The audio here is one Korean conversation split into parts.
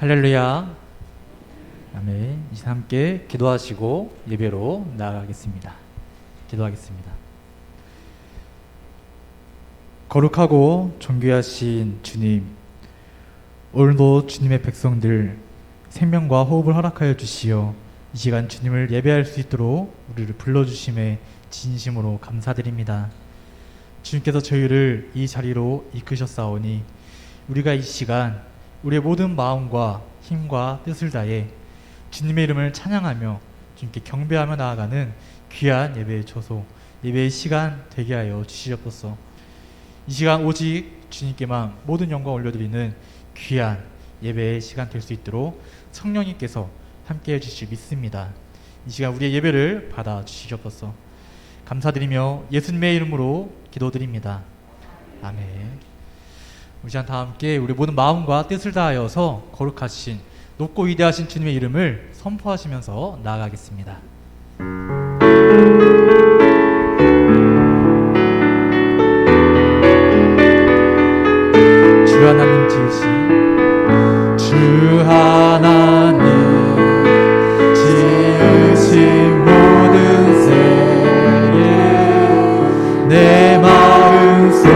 할렐루야. 아멘. 이제 함께 기도하시고 예배로 나아가겠습니다. 기도하겠습니다. 거룩하고 존귀하신 주님, 오늘도 주님의 백성들 생명과 호흡을 허락하여 주시어 이 시간 주님을 예배할 수 있도록 우리를 불러주심에 진심으로 감사드립니다. 주님께서 저희를 이 자리로 이끄셨사오니 우리가 이 시간 우리의 모든 마음과 힘과 뜻을 다해 주님의 이름을 찬양하며 주님께 경배하며 나아가는 귀한 예배의 초소, 예배의 시간 되게 하여 주시옵소서. 이 시간 오직 주님께만 모든 영광 올려드리는 귀한 예배의 시간 될 수 있도록 성령님께서 함께해 주실 믿습니다. 이 시간 우리의 예배를 받아 주시옵소서. 감사드리며 예수님의 이름으로 기도드립니다. 아멘. 우리 시간 다 함께 우리 모든 마음과 뜻을 다하여서 거룩하신 높고 위대하신 주님의 이름을 선포하시면서 나아가겠습니다. 주 하나님 지으신 주 하나님 지으신 모든 세계 내 마음속에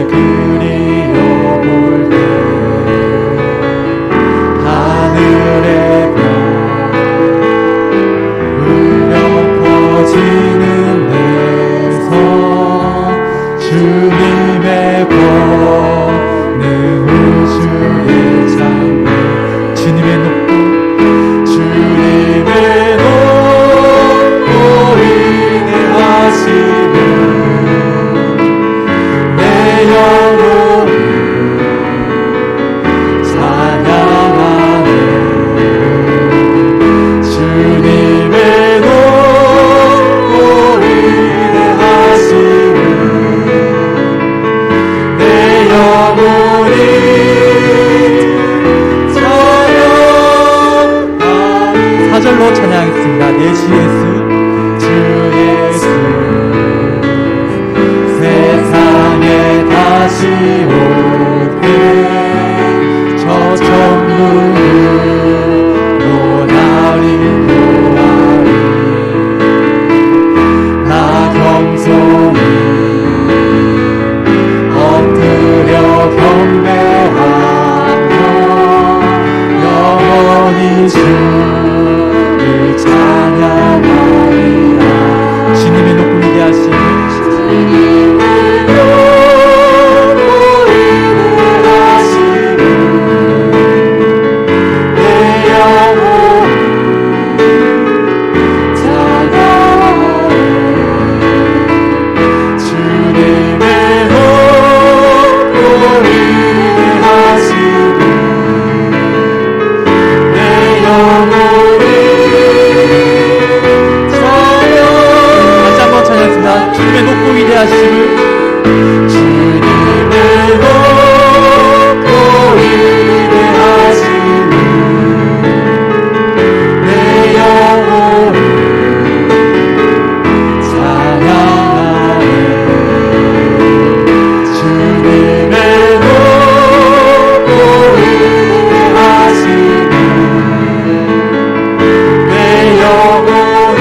그리워볼 때 하늘의 별 울려 퍼지는 데서 주님의 권능 우주의 장래 주님의 높고 위대하시는 내 영혼이 찬양하네. 주님의 높고 위대하시는 내 영혼이 찬양하네. 사절로 찬양하겠습니다. 내 주 예수 주 예수 세상에 다시 올 때 저 천국으로 나를 인도하리. 나 겸손히 엎드려 경배하며 영원히 주를 찬양하리라. 주님의 높고 위대하신 주님의 높고 위대하심을 주님의 높고 위대하심을 내 영혼이 찬양하네. 주님의 높고 위대하심을 내 영혼이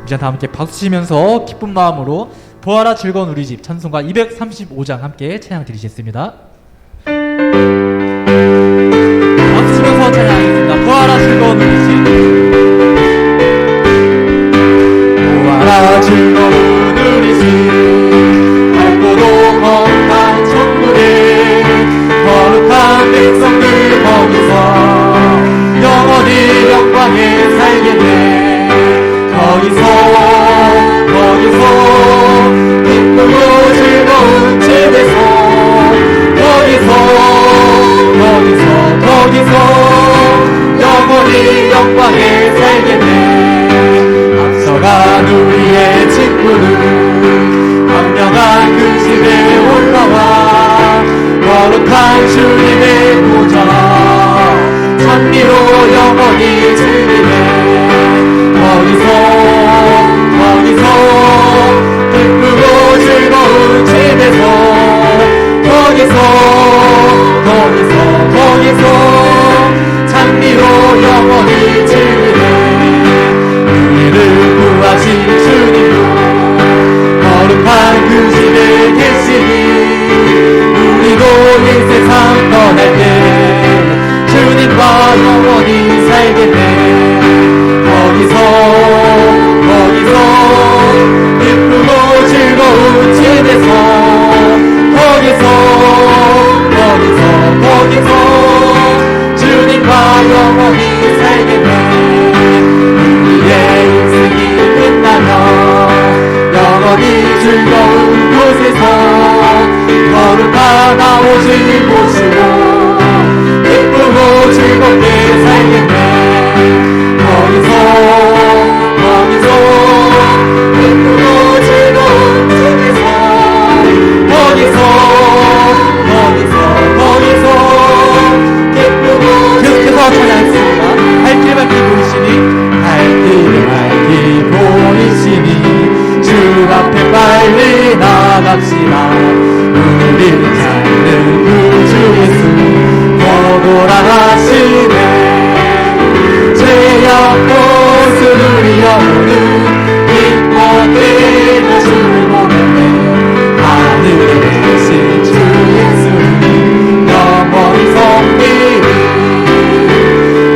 이제 다 함께 박수 치면서 기쁜 마음으로 부활아 즐거운 우리 집 찬송가 235장 함께 찬양 드리겠습니다. 박수 치면서 찬양하겠습니다. 부활아 즐거운 우리 집 부활아 즐거운 우리 집 밝고도 거룩한 천국에 거룩한 백성들 거기서 영원히 영광에 살게 돼. 거기서 기쁘고 즐거운 집에서 거기서 영원히 영광에 살게 돼. 앞서간 우리의 친구들 광명한 그 집에 올라와 거룩한 주님의 보좌 찬미로 영원히 즐기네. 거기서 하시네. 죄악 고수를 영혼은 기뻐 뛰며 주를 보내네. 하늘에 계신 주 예수님 영원히 섬기리.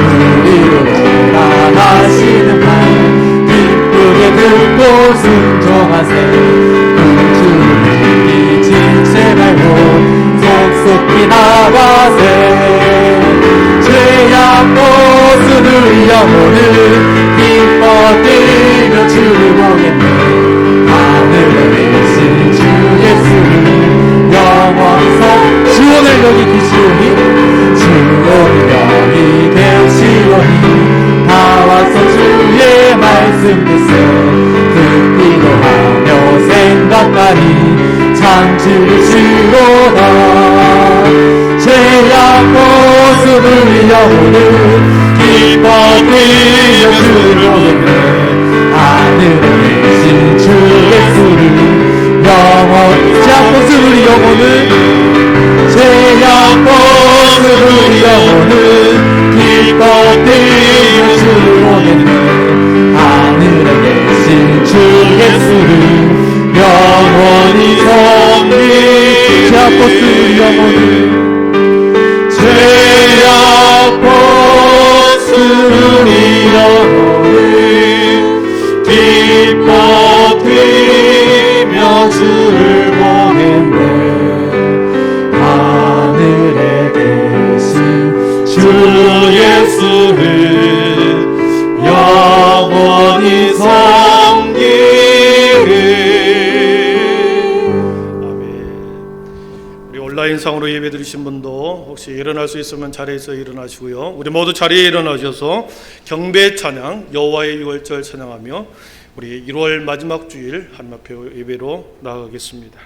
우리를 오라 하시는 말 기쁘게 듣고 순종하세. 구주를 잊지 말고 속속히 나가세. 죄악 고수를 영혼은 기뻐 뛰며 주를 보겠네. 하늘에 계신 주 예수를 영원히 주오늘 여기 계시오니 주오늘 여기 계시오니 다 와서 주의 말씀 듣세. 듣기도 하며 생각하니 참 들으시로다. 죄악 고수를 영혼은 기뻐 뛰며 주를 보겠네. 하늘에 계신 주 예수를 영원히 죄악 고수를 영혼은 죄악 고수를 영혼은 기뻐 뛰며 주를 보겠네. 하늘에 계신 주 예수를 영원히 섬기. 죄악 고수를 영혼은 죄악 고수를 영혼은 기뻐 뛰며 주를 보겠네. 하늘에 계신 주 예수를 영원히 섬기리. 아멘. 우리 온라인상으로 예배드리신 분도 혹시 일어날 수 있으면 자리에서 일어나시고요. 우리 모두 자리에 일어나셔서 경배 찬양 여호와의 유월절 찬양하며 우리 1월 마지막 주일 하나님 앞에 예배로 나아가겠습니다.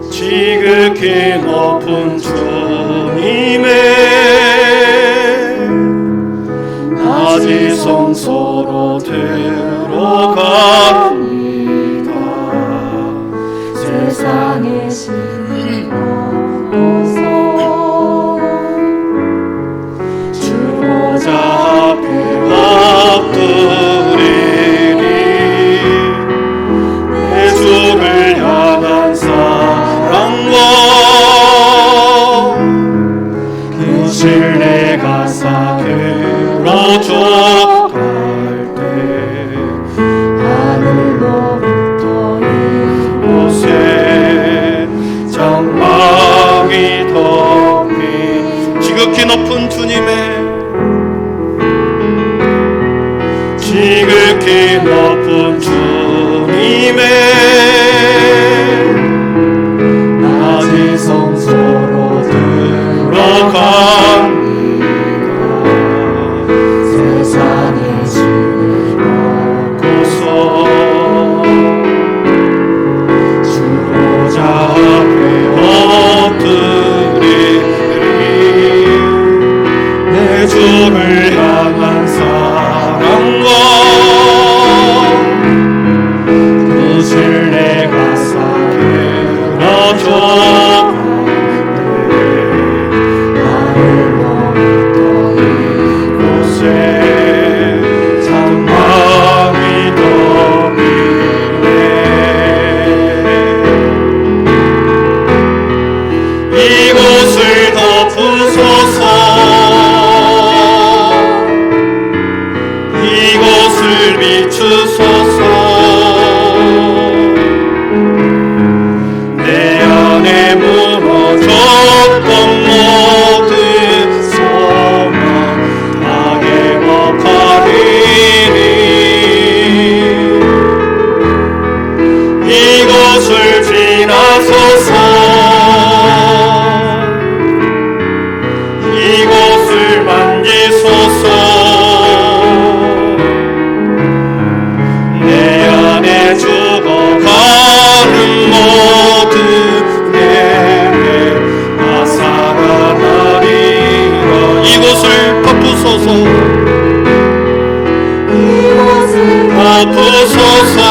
지극히 높은 주님의 낮이 성소로 들어갑니다. 세상의 신이 없어서 주 보좌 앞에 엎드리니 내 주를 향한 사랑과 그 신뢰가 사그러 져갈 때 하늘로부터 이곳에 장막이 덮인 지극히 높은 주님의 지극히 높은 주님의 낮이 성소로 들어갑니다. 세상의 신을 벗고서 주 보좌 앞에 엎드리리. 내 주를 향한 사랑과 그 신뢰가 사그러져 하늘로부터 이곳에 장막이 덮이네. 이곳을 덮으소서. 주옵소서.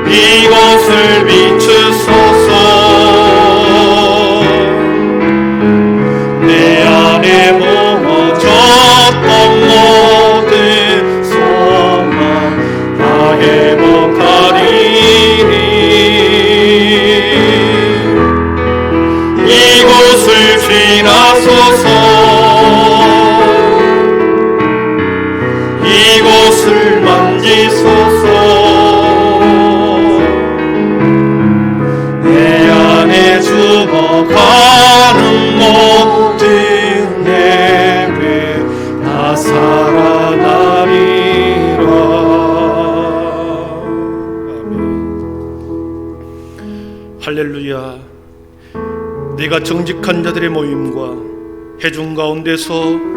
이곳을 비추소서. 내 안에 모아졌던 모든 소망 다 회복하리니 이곳을 지나소서. 이곳을 만지소서. 내 안에 죽어가는 모든 예배 다 살아나리라. 아멘. 할렐루야. 내가 정직한 자들의 모임과 회중 가운데서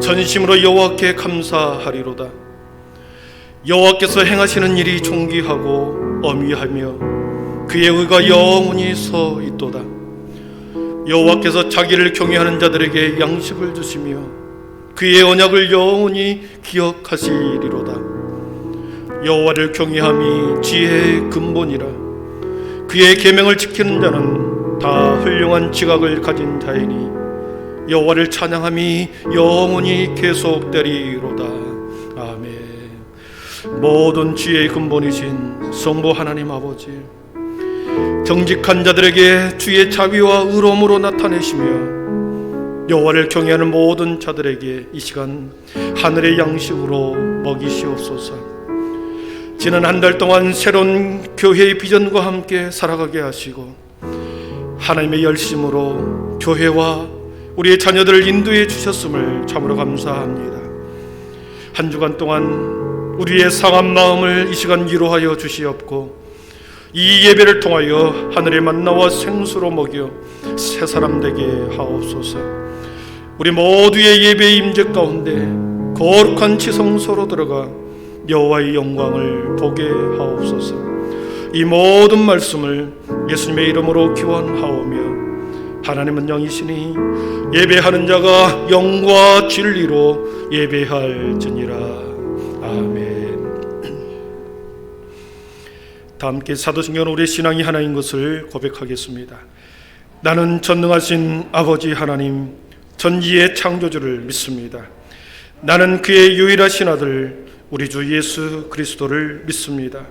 전심으로 여호와께 감사하리로다. 여호와께서 행하시는 일이 존귀하고 엄위하며 그의 의가 영원히 서 있도다. 여호와께서 자기를 경외하는 자들에게 양식을 주시며 그의 언약을 영원히 기억하시리로다. 여호와를 경외함이 지혜의 근본이라. 그의 계명을 지키는 자는 다 훌륭한 지각을 가진 자이니 여호와를 찬양함이 영원히 계속되리로다. 아멘. 모든 지혜의 근본이신 성부 하나님 아버지, 정직한 자들에게 주의 자비와 의로움으로 나타내시며 여호와를 경외하는 모든 자들에게 이 시간 하늘의 양식으로 먹이시옵소서. 지난 한 달 동안 새로운 교회의 비전과 함께 살아가게 하시고 하나님의 열심으로 교회와 우리의 자녀들을 인도해 주셨음을 참으로 감사합니다. 한 주간 동안 우리의 상한 마음을 이 시간 위로하여 주시옵고 이 예배를 통하여 하늘의 만나와 생수로 먹여 새 사람 되게 하옵소서. 우리 모두의 예배의 임재 가운데 거룩한 지성소로 들어가 여호와의 영광을 보게 하옵소서. 이 모든 말씀을 예수님의 이름으로 기원하오며 하나님은 영이시니 예배하는 자가 영과 진리로 예배할지니라. 아멘. 다 함께 사도신경 우리의 신앙이 하나인 것을 고백하겠습니다. 나는 전능하신 아버지 하나님 전지의 창조주를 믿습니다. 나는 그의 유일하신 아들 우리 주 예수 그리스도를 믿습니다.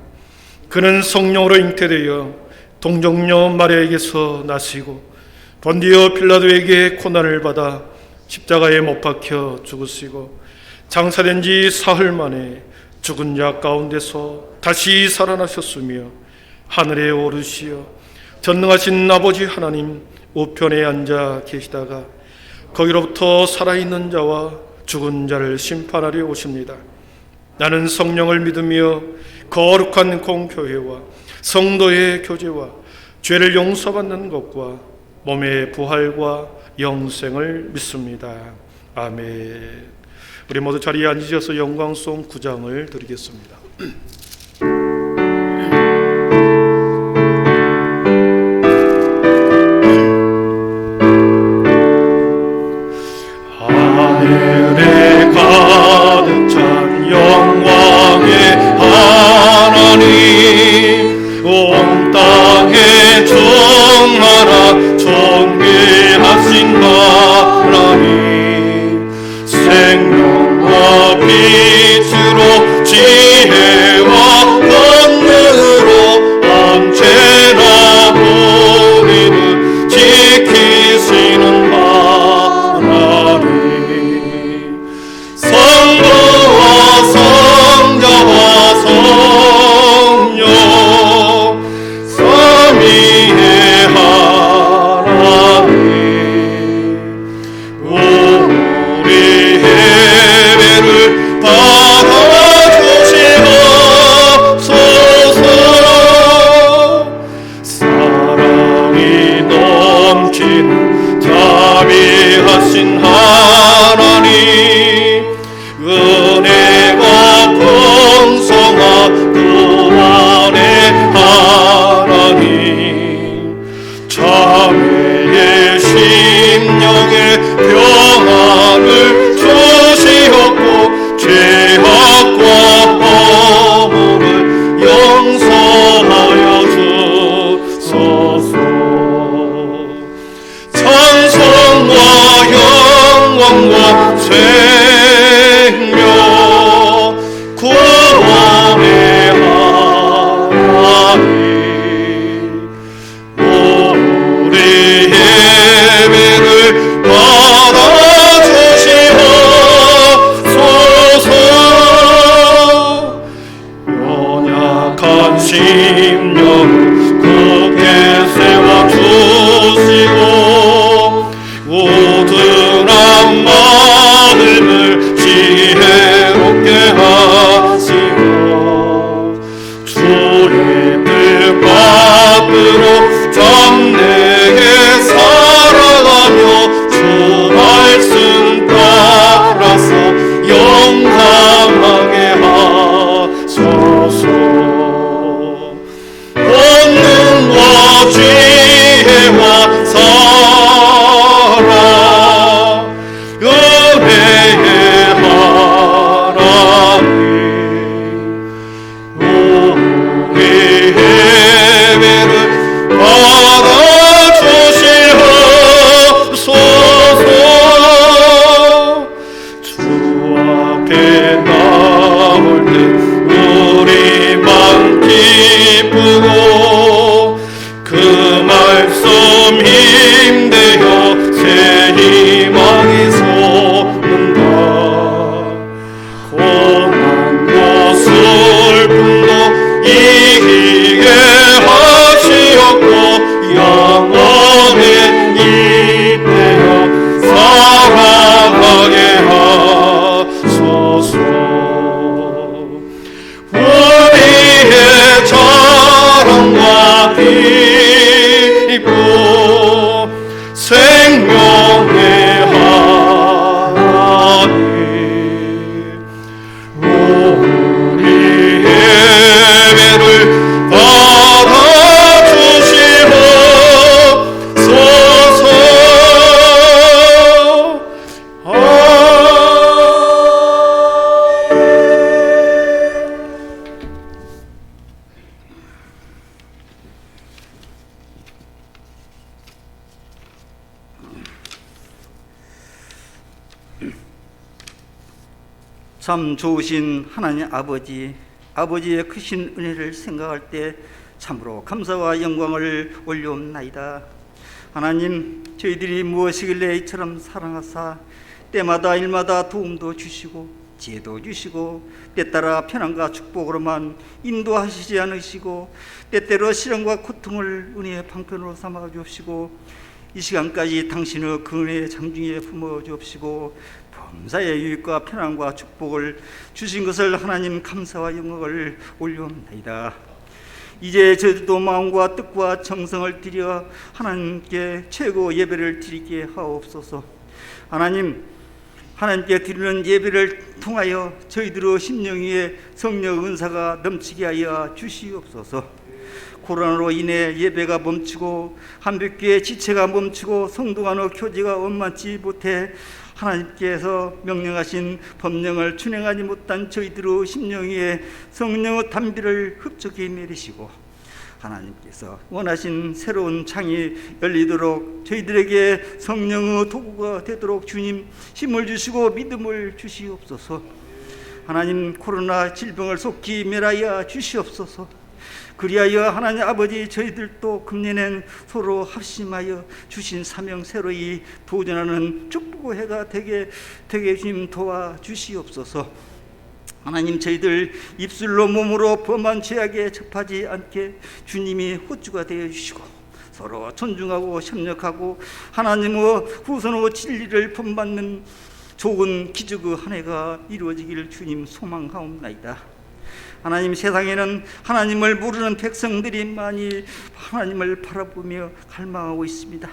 그는 성령으로 잉태되어 동정녀 마리아에게서 나시고 본디오 빌라도에게 고난을 받아 십자가에 못 박혀 죽으시고 장사된 지 사흘 만에 죽은 자 가운데서 다시 살아나셨으며 하늘에 오르시어 전능하신 아버지 하나님 우편에 앉아 계시다가 거기로부터 살아있는 자와 죽은 자를 심판하려 오십니다. 나는 성령을 믿으며 거룩한 공교회와 성도의 교제와 죄를 용서받는 것과 몸의 부활과 영생을 믿습니다. 아멘. 우리 모두 자리에 앉으셔서 영광송 9장을 드리겠습니다. 하늘에 가득 찬 영광의 하나님 온 땅에 충만한 존귀하신 하나님 생명과 빛으로 지혜와 생명 구원의 하나님 우리 예배를 받아주시옵소서. 연약한 심령을 굳게 세워주시고 우둔한 마음을 지혜롭게 하시고 주의 뜻 받들어 담대히 살아가며 주 말씀 따라서 영광하게 하소서. 권능과 지혜와 사랑 은혜의 하나님 우리 예배를 받아주시옵소서. 주 앞에 나올 때 우리 맘 기쁘고 그 말씀 힘되어 새 희망이 솟는다. 고난도 슬픔도 이기게 하시었고 영원히 이때여 살아가게 하소서. 우리의 자랑과 기쁨 생명의 하나님 우리 예배를 받아주시옵소서. 참 좋으신 하나님 아버지의 크신 은혜를 생각할 때 참으로 감사와 영광을 올려옵나이다. 하나님, 저희들이 무엇이길래 이처럼 사랑하사 때마다 일마다 도움도 주시고 지혜도 주시고 때따라 편안과 축복으로만 인도하시지 않으시고 때때로 시련과 고통을 은혜의 방편으로 삼아 주옵시고 이 시간까지 당신의 그 은혜의 장중에 품어 주옵시고 범사의 유익과 편안과 축복을 주신 것을 하나님 감사와 영광을 올려옵나이다. 이제 저희도 마음과 뜻과 정성을 들여 하나님께 최고 예배를 드리게 하옵소서. 하나님께 드리는 예배를 통하여 저희들의 심령 위에 성령 은사가 넘치게 하여 주시옵소서. 코로나로 인해 예배가 멈추고 한백교의 지체가 멈추고 성도 간의 교제가 원만치 못해 하나님께서 명령하신 법령을 준행하지 못한 저희들의 심령 위에 성령의 단비를 흡족히 내리시고 하나님께서 원하신 새로운 창이 열리도록 저희들에게 성령의 도구가 되도록 주님 힘을 주시고 믿음을 주시옵소서. 하나님, 코로나 질병을 속히 멸하여 주시옵소서. 그리하여 하나님 아버지, 저희들도 금년엔 서로 합심하여 주신 사명 새로이 도전하는 축복의 해가 되게 주님 도와주시옵소서. 하나님, 저희들 입술로 몸으로 범한 죄악에 접하지 않게 주님이 호주가 되어 주시고 서로 존중하고 협력하고 하나님의 후손의 진리를 본받는 좋은 기적의 한 해가 이루어지기를 주님 소망하옵나이다. 하나님, 세상에는 하나님을 모르는 백성들이 많이 하나님을 바라보며 갈망하고 있습니다.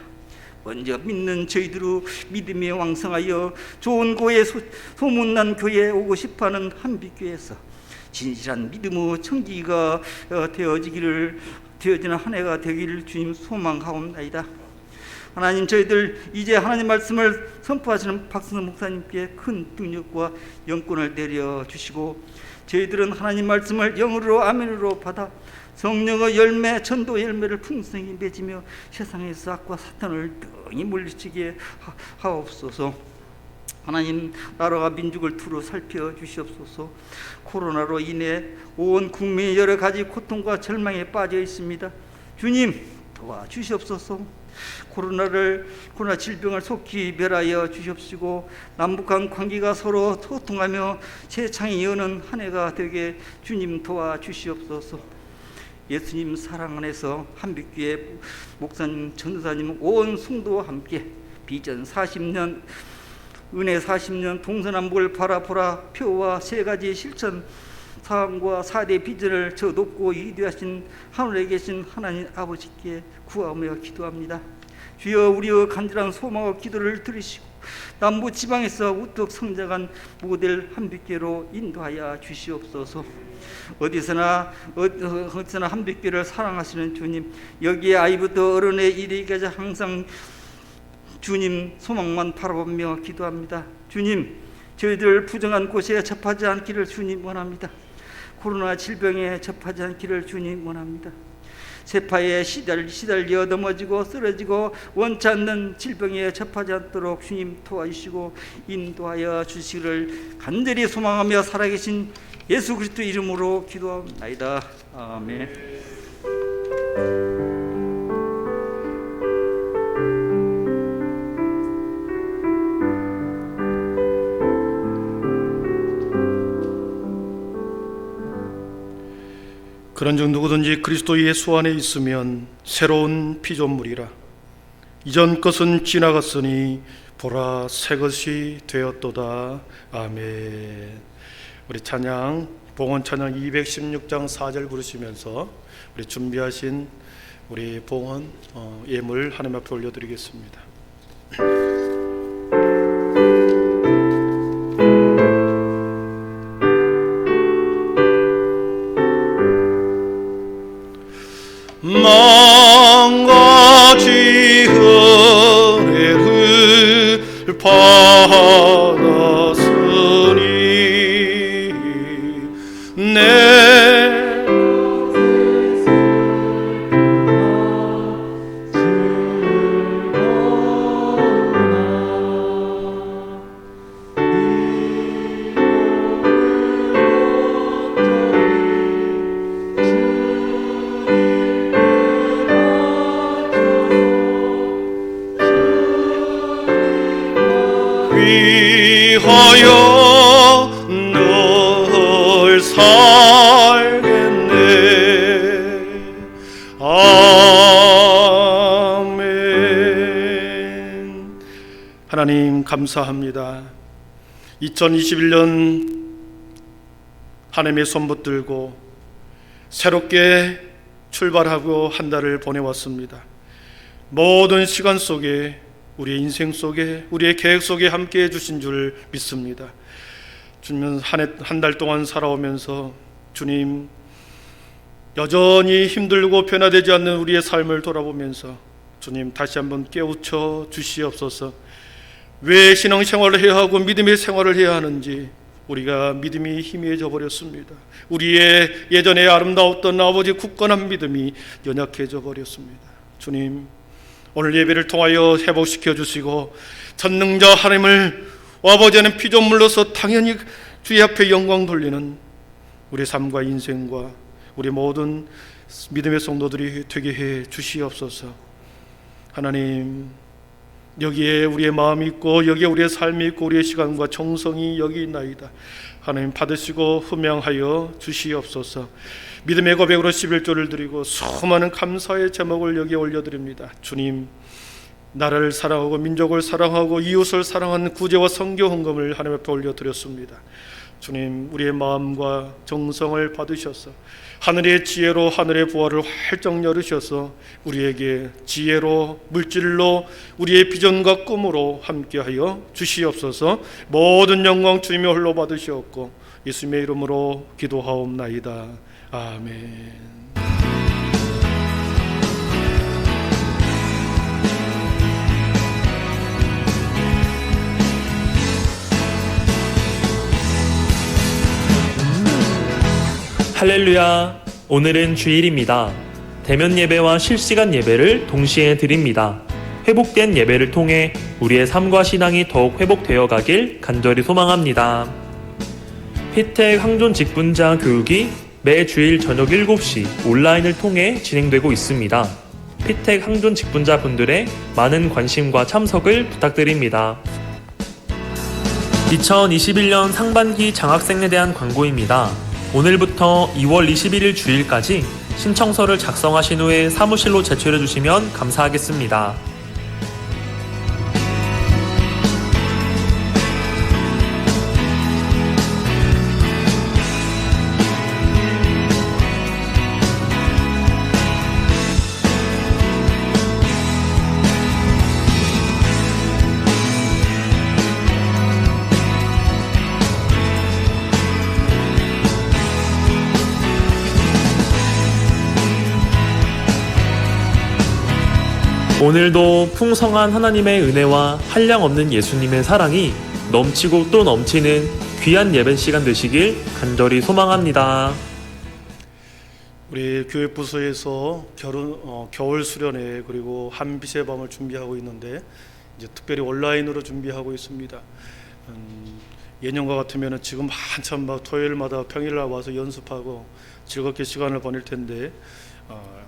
먼저 믿는 저희들의 믿음이 왕성하여 좋은 교회, 소문난 교회에 오고 싶어하는 한빛교회에서 진실한 믿음의 청지기가 되어지는 한 해가 되기를 주님 소망하옵나이다. 하나님, 저희들 이제 하나님 말씀을 선포하시는 박승선 목사님께 큰 능력과 영권을 내려주시고 저희들은 하나님 말씀을 영으로 아멘으로 받아 성령의 열매, 전도 열매를 풍성히 맺으며 세상에서 악과 사탄을 능히 물리치게 하옵소서. 하나님, 나라와 민족을 두루 살펴 주시옵소서. 코로나로 인해 온 국민이 여러 가지 고통과 절망에 빠져 있습니다. 주님, 도와주시옵소서. 코로나 질병을 속히 멸하여 주시옵시고, 남북한 관계가 서로 소통하며 세창이 여는 한 해가 되게 주님 도와주시옵소서. 예수님 사랑 안에서 한빛교회 목사님, 전도사님, 온 성도와 함께 비전 40년, 은혜 40년, 동서남북을 바라보라 표와 세 가지 실천 사항과 4대 비전을 저 높고 위대하신 하늘에 계신 하나님 아버지께 구하며 기도합니다. 주여, 우리의 간절한 소망과 기도를 들으시고 남부 지방에서 우뚝 성장한 모델 한빛교회로 인도하여 주시옵소서. 어디서나 한빛교회를 사랑하시는 주님, 여기에 아이부터 어른에 이르기까지 항상 주님 소망만 바라보며 기도합니다. 주님, 저희들 부정한 곳에 접하지 않기를 주님 원합니다. 코로나 질병에 접하지 않기를 주님 원합니다. 세파에 시달려 넘어지고 쓰러지고 원치 않는 질병에 접하지 않도록 주님 도와주시고 인도하여 주시기를 간절히 소망하며 살아계신 예수 그리스도 이름으로 기도합니다. 아멘. 그런즉 누구든지 그리스도 예수 안에 있으면 새로운 피조물이라. 이전 것은 지나갔으니 보라 새 것이 되었도다. 아멘. 우리 찬양, 봉헌 찬양 216장 4절 부르시면서 우리 준비하신 우리 봉헌 예물 하나님 앞에 올려드리겠습니다. 망가지 은혜를 받았으니 내 위하여 늘 살겠네. 아멘. 하나님 감사합니다. 2021년 하나님의 손 붙들고 새롭게 출발하고 한 달을 보내왔습니다. 모든 시간 속에 우리의 인생 속에 우리의 계획 속에 함께해 주신 줄 믿습니다. 주님, 한 달 동안 살아오면서 주님 여전히 힘들고 변화되지 않는 우리의 삶을 돌아보면서 주님 다시 한번 깨우쳐 주시옵소서. 왜 신앙생활을 해야 하고 믿음의 생활을 해야 하는지 우리가 믿음이 희미해져 버렸습니다. 우리의 예전에 아름다웠던 아버지 굳건한 믿음이 연약해져 버렸습니다. 주님, 오늘 예배를 통하여 회복시켜 주시고 전능자 하나님을 아버지는 피조물로서 당연히 주의 앞에 영광 돌리는 우리 삶과 인생과 우리 모든 믿음의 성도들이 되게 해 주시옵소서. 하나님, 여기에 우리의 마음이 있고 여기에 우리의 삶이 있고 우리의 시간과 정성이 여기 있나이다. 하나님 받으시고 흠양하여 주시옵소서. 믿음의 고백으로 11조를 드리고 수많은 감사의 제목을 여기에 올려드립니다. 주님, 나라를 사랑하고 민족을 사랑하고 이웃을 사랑하는 구제와 선교 헌금을 하나님 앞에 올려드렸습니다. 주님, 우리의 마음과 정성을 받으셔서 하늘의 지혜로 하늘의 부활을 활짝 열으셔서 우리에게 지혜로 물질로 우리의 비전과 꿈으로 함께하여 주시옵소서. 모든 영광 주님의 홀로 받으시옵고 예수님의 이름으로 기도하옵나이다. 아멘. 할렐루야! 오늘은 주일입니다. 대면 예배와 실시간 예배를 동시에 드립니다. 회복된 예배를 통해 우리의 삶과 신앙이 더욱 회복되어 가길 간절히 소망합니다. 피택 항존 직분자 교육이 매 주일 저녁 7시 온라인을 통해 진행되고 있습니다. 피택 항존 직분자 분들의 많은 관심과 참석을 부탁드립니다. 2021년 상반기 장학생에 대한 광고입니다. 오늘부터 2월 21일 주일까지 신청서를 작성하신 후에 사무실로 제출해 주시면 감사하겠습니다. 오늘도 풍성한 하나님의 은혜와 한량없는 예수님의 사랑이 넘치고 또 넘치는 귀한 예배 시간 되시길 간절히 소망합니다. 우리 교회 부서에서 겨울 수련회 그리고 한빛의 밤을 준비하고 있는데 이제 특별히 온라인으로 준비하고 있습니다. 예년과 같으면 지금 한참 막 토요일마다 평일날 와서 연습하고 즐겁게 시간을 보낼 텐데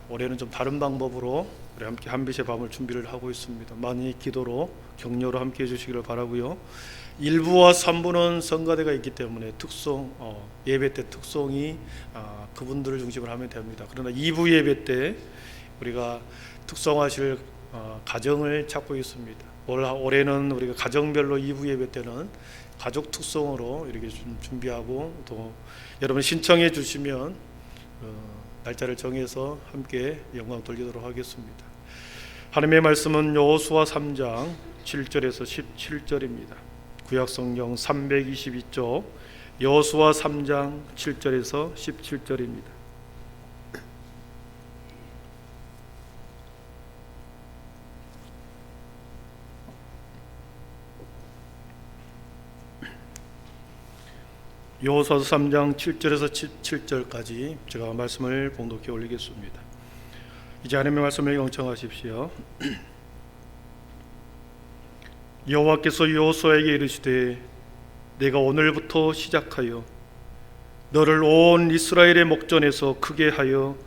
올해는 좀 다른 방법으로 우리 함께 한빛의 밤을 준비를 하고 있습니다. 많이 기도로 격려로 함께 해주시기를 바라고요. 1부와 3부는 성가대가 있기 때문에 예배 때 특송이 그분들을 중심으로 하면 됩니다. 그러나 2부 예배 때 우리가 특송하실 가정을 찾고 있습니다. 올해는 우리가 가정별로 2부 예배 때는 가족 특송으로 이렇게 준비하고 또 여러분 신청해 주시면 날짜를 정해서 함께 영광 돌리도록 하겠습니다. 하나님의 말씀은 여호수아 3장 7절에서 17절입니다. 구약성경 322쪽 여호수아 3장 7절에서 17절입니다. 여호수아서 3장 7절에서 17절까지 제가 말씀을 봉독해 올리겠습니다. 이제 하나님의 말씀을 경청하십시오. 여호와께서 여호수아에게 이르시되 내가 오늘부터 시작하여 너를 온 이스라엘의 목전에서 크게 하여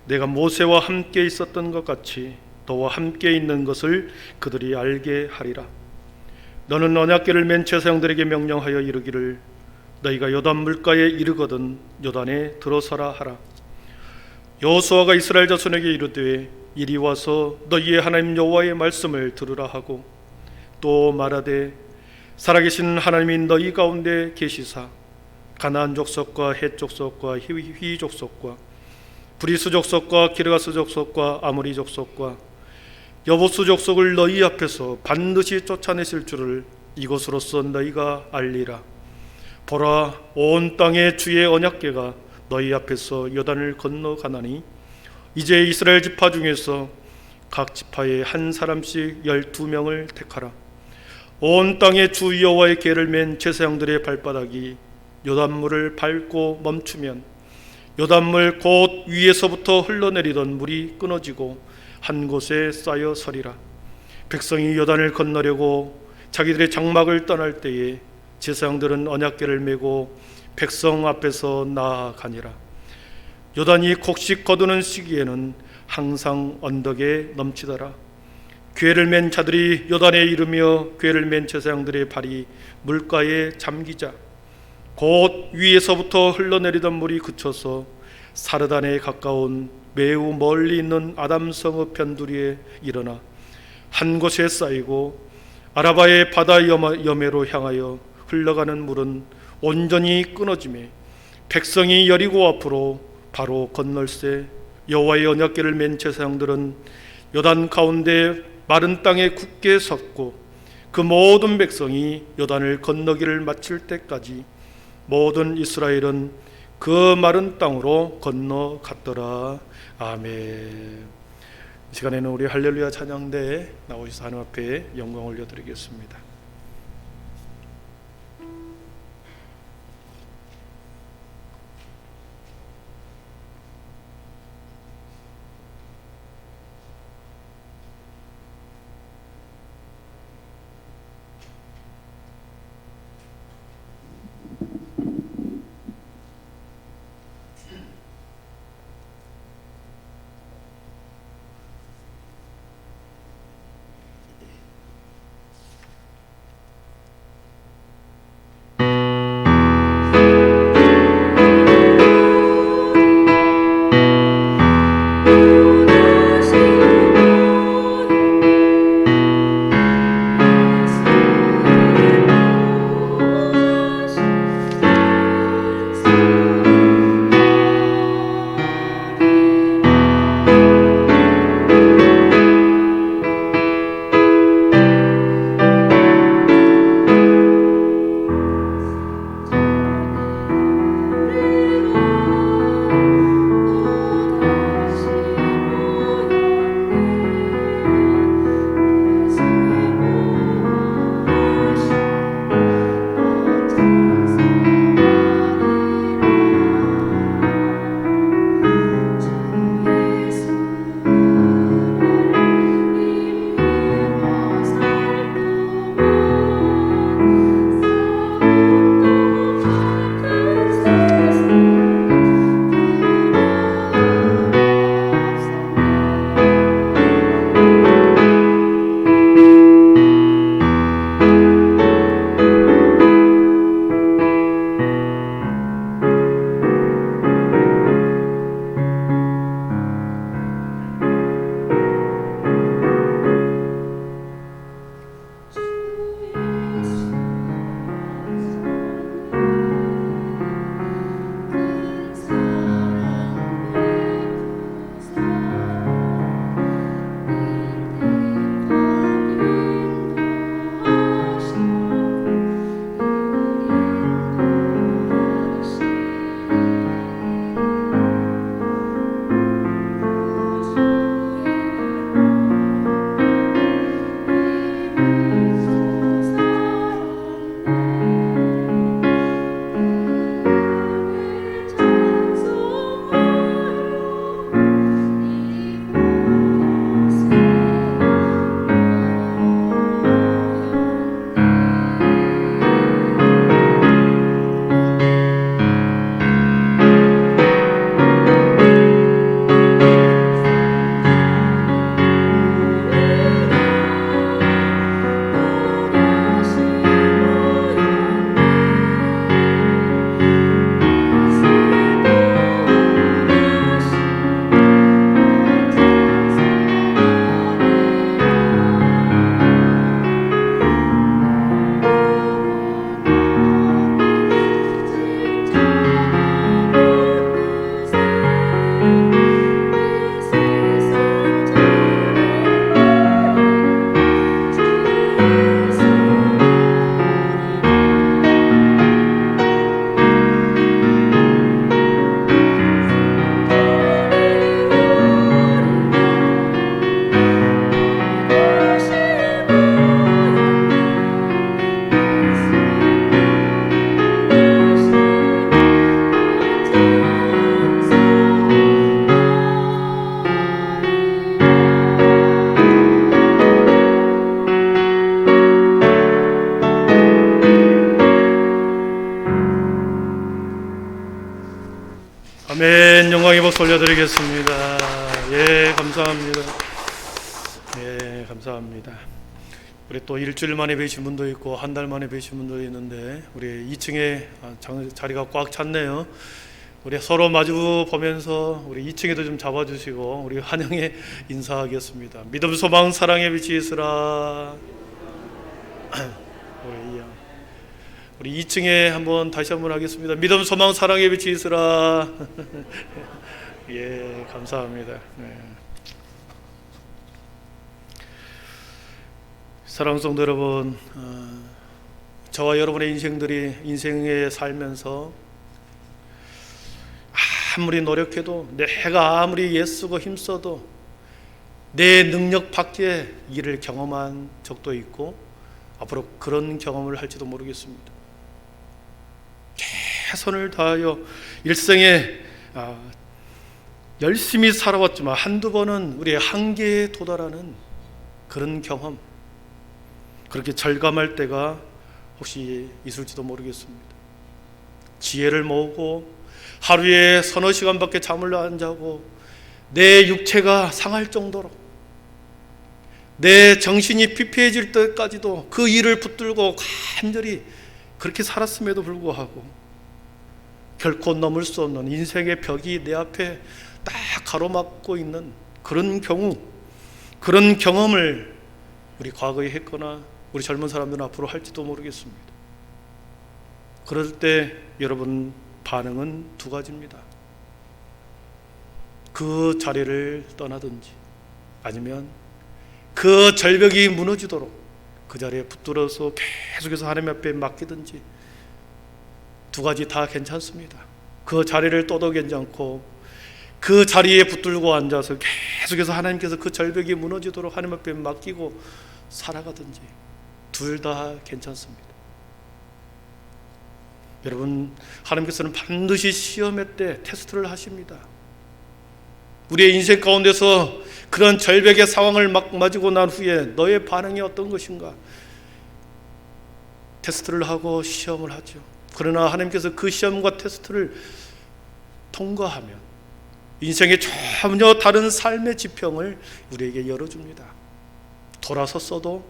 내가 모세와 함께 있었던 것 같이 너와 함께 있는 것을 그들이 알게 하리라. 너는 언약궤를 맨 제사장들에게 명령하여 이르기를 너희가 요단 물가에 이르거든 요단에 들어서라 하라. 여호수아가 이스라엘 자손에게 이르되 이리 와서 너희의 하나님 여호와의 말씀을 들으라 하고 또 말하되 살아계신 하나님인 너희 가운데 계시사 가나안 족속과 헷 족속과 휘 족속과 브리스 족속과 기르가스 족속과 아모리 족속과 여부스 족속을 너희 앞에서 반드시 쫓아내실 줄을 이것으로써 너희가 알리라. 보라, 온 땅에 주의 언약궤가 너희 앞에서 요단을 건너가나니 이제 이스라엘 지파 중에서 각 지파에 한 사람씩 12명을 택하라. 온 땅에 주 여호와의 궤를 맨 제사장들의 발바닥이 요단물을 밟고 멈추면 요단물 곧 위에서부터 흘러내리던 물이 끊어지고 한 곳에 쌓여 서리라. 백성이 요단을 건너려고 자기들의 장막을 떠날 때에 제사장들은 언약궤를 메고 백성 앞에서 나아가니라. 요단이 곡식 거두는 시기에는 항상 언덕에 넘치더라. 궤를 맨 자들이 요단에 이르며 궤를 맨 제사장들의 발이 물가에 잠기자 곧 위에서부터 흘러내리던 물이 그쳐서 사르단에 가까운 매우 멀리 있는 아담성읍 변두리에 일어나 한 곳에 쌓이고 아라바의 바다 여매로 향하여 흘러가는 물은 온전히 끊어지매 백성이 여리고 앞으로 바로 건널세 여호와의 언약궤를 맨 제사장들은 요단 가운데 마른 땅에 굳게 섰고 그 모든 백성이 요단을 건너기를 마칠 때까지 모든 이스라엘은 그 마른 땅으로 건너갔더라. 아멘. 이 시간에는 우리 할렐루야 찬양대에 나오셔서 하나님 앞에 영광 올려드리겠습니다. 아멘. 영광의 박수 올려드리겠습니다. 예, 감사합니다. 예, 감사합니다. 우리 또 일주일 만에 뵈신 분도 있고 한 달 만에 뵈신 분도 있는데 우리 2층에 자리가 꽉 찼네요. 우리 서로 마주 보면서 우리 2층에도 좀 잡아주시고 우리 환영에 인사하겠습니다. 믿음, 소망, 사랑의 빛이 있으라. 우리 2층에 한번 다시 한번 하겠습니다. 믿음, 소망, 사랑의 빛이 있으라. 예, 감사합니다. 네. 사랑하는 성도 여러분, 저와 여러분의 인생에 살면서 아무리 노력해도, 내가 아무리 애쓰고 힘써도 내 능력 밖의 일을 경험한 적도 있고 앞으로 그런 경험을 할지도 모르겠습니다. 최선을 다하여 일생에 열심히 살아왔지만 한두 번은 우리의 한계에 도달하는 그런 경험, 그렇게 절감할 때가 혹시 있을지도 모르겠습니다. 지혜를 모으고 하루에 서너 시간밖에 잠을 안 자고 내 육체가 상할 정도로 내 정신이 피폐해질 때까지도 그 일을 붙들고 간절히 그렇게 살았음에도 불구하고 결코 넘을 수 없는 인생의 벽이 내 앞에 딱 가로막고 있는 그런 경우, 그런 경험을 우리 과거에 했거나 우리 젊은 사람들은 앞으로 할지도 모르겠습니다. 그럴 때 여러분 반응은 두 가지입니다. 그 자리를 떠나든지 아니면 그 절벽이 무너지도록 그 자리에 붙들어서 계속해서 하나님 앞에 맡기든지, 두 가지 다 괜찮습니다. 그 자리를 떠도 괜찮고 그 자리에 붙들고 앉아서 계속해서 하나님께서 그 절벽이 무너지도록 하나님 앞에 맡기고 살아가든지, 둘 다 괜찮습니다. 여러분, 하나님께서는 반드시 시험의 때 테스트를 하십니다. 우리의 인생 가운데서 그런 절벽의 상황을 맞이고 난 후에 너의 반응이 어떤 것인가 테스트를 하고 시험을 하죠. 그러나 하나님께서 그 시험과 테스트를 통과하면 인생의 전혀 다른 삶의 지평을 우리에게 열어줍니다. 돌아섰어도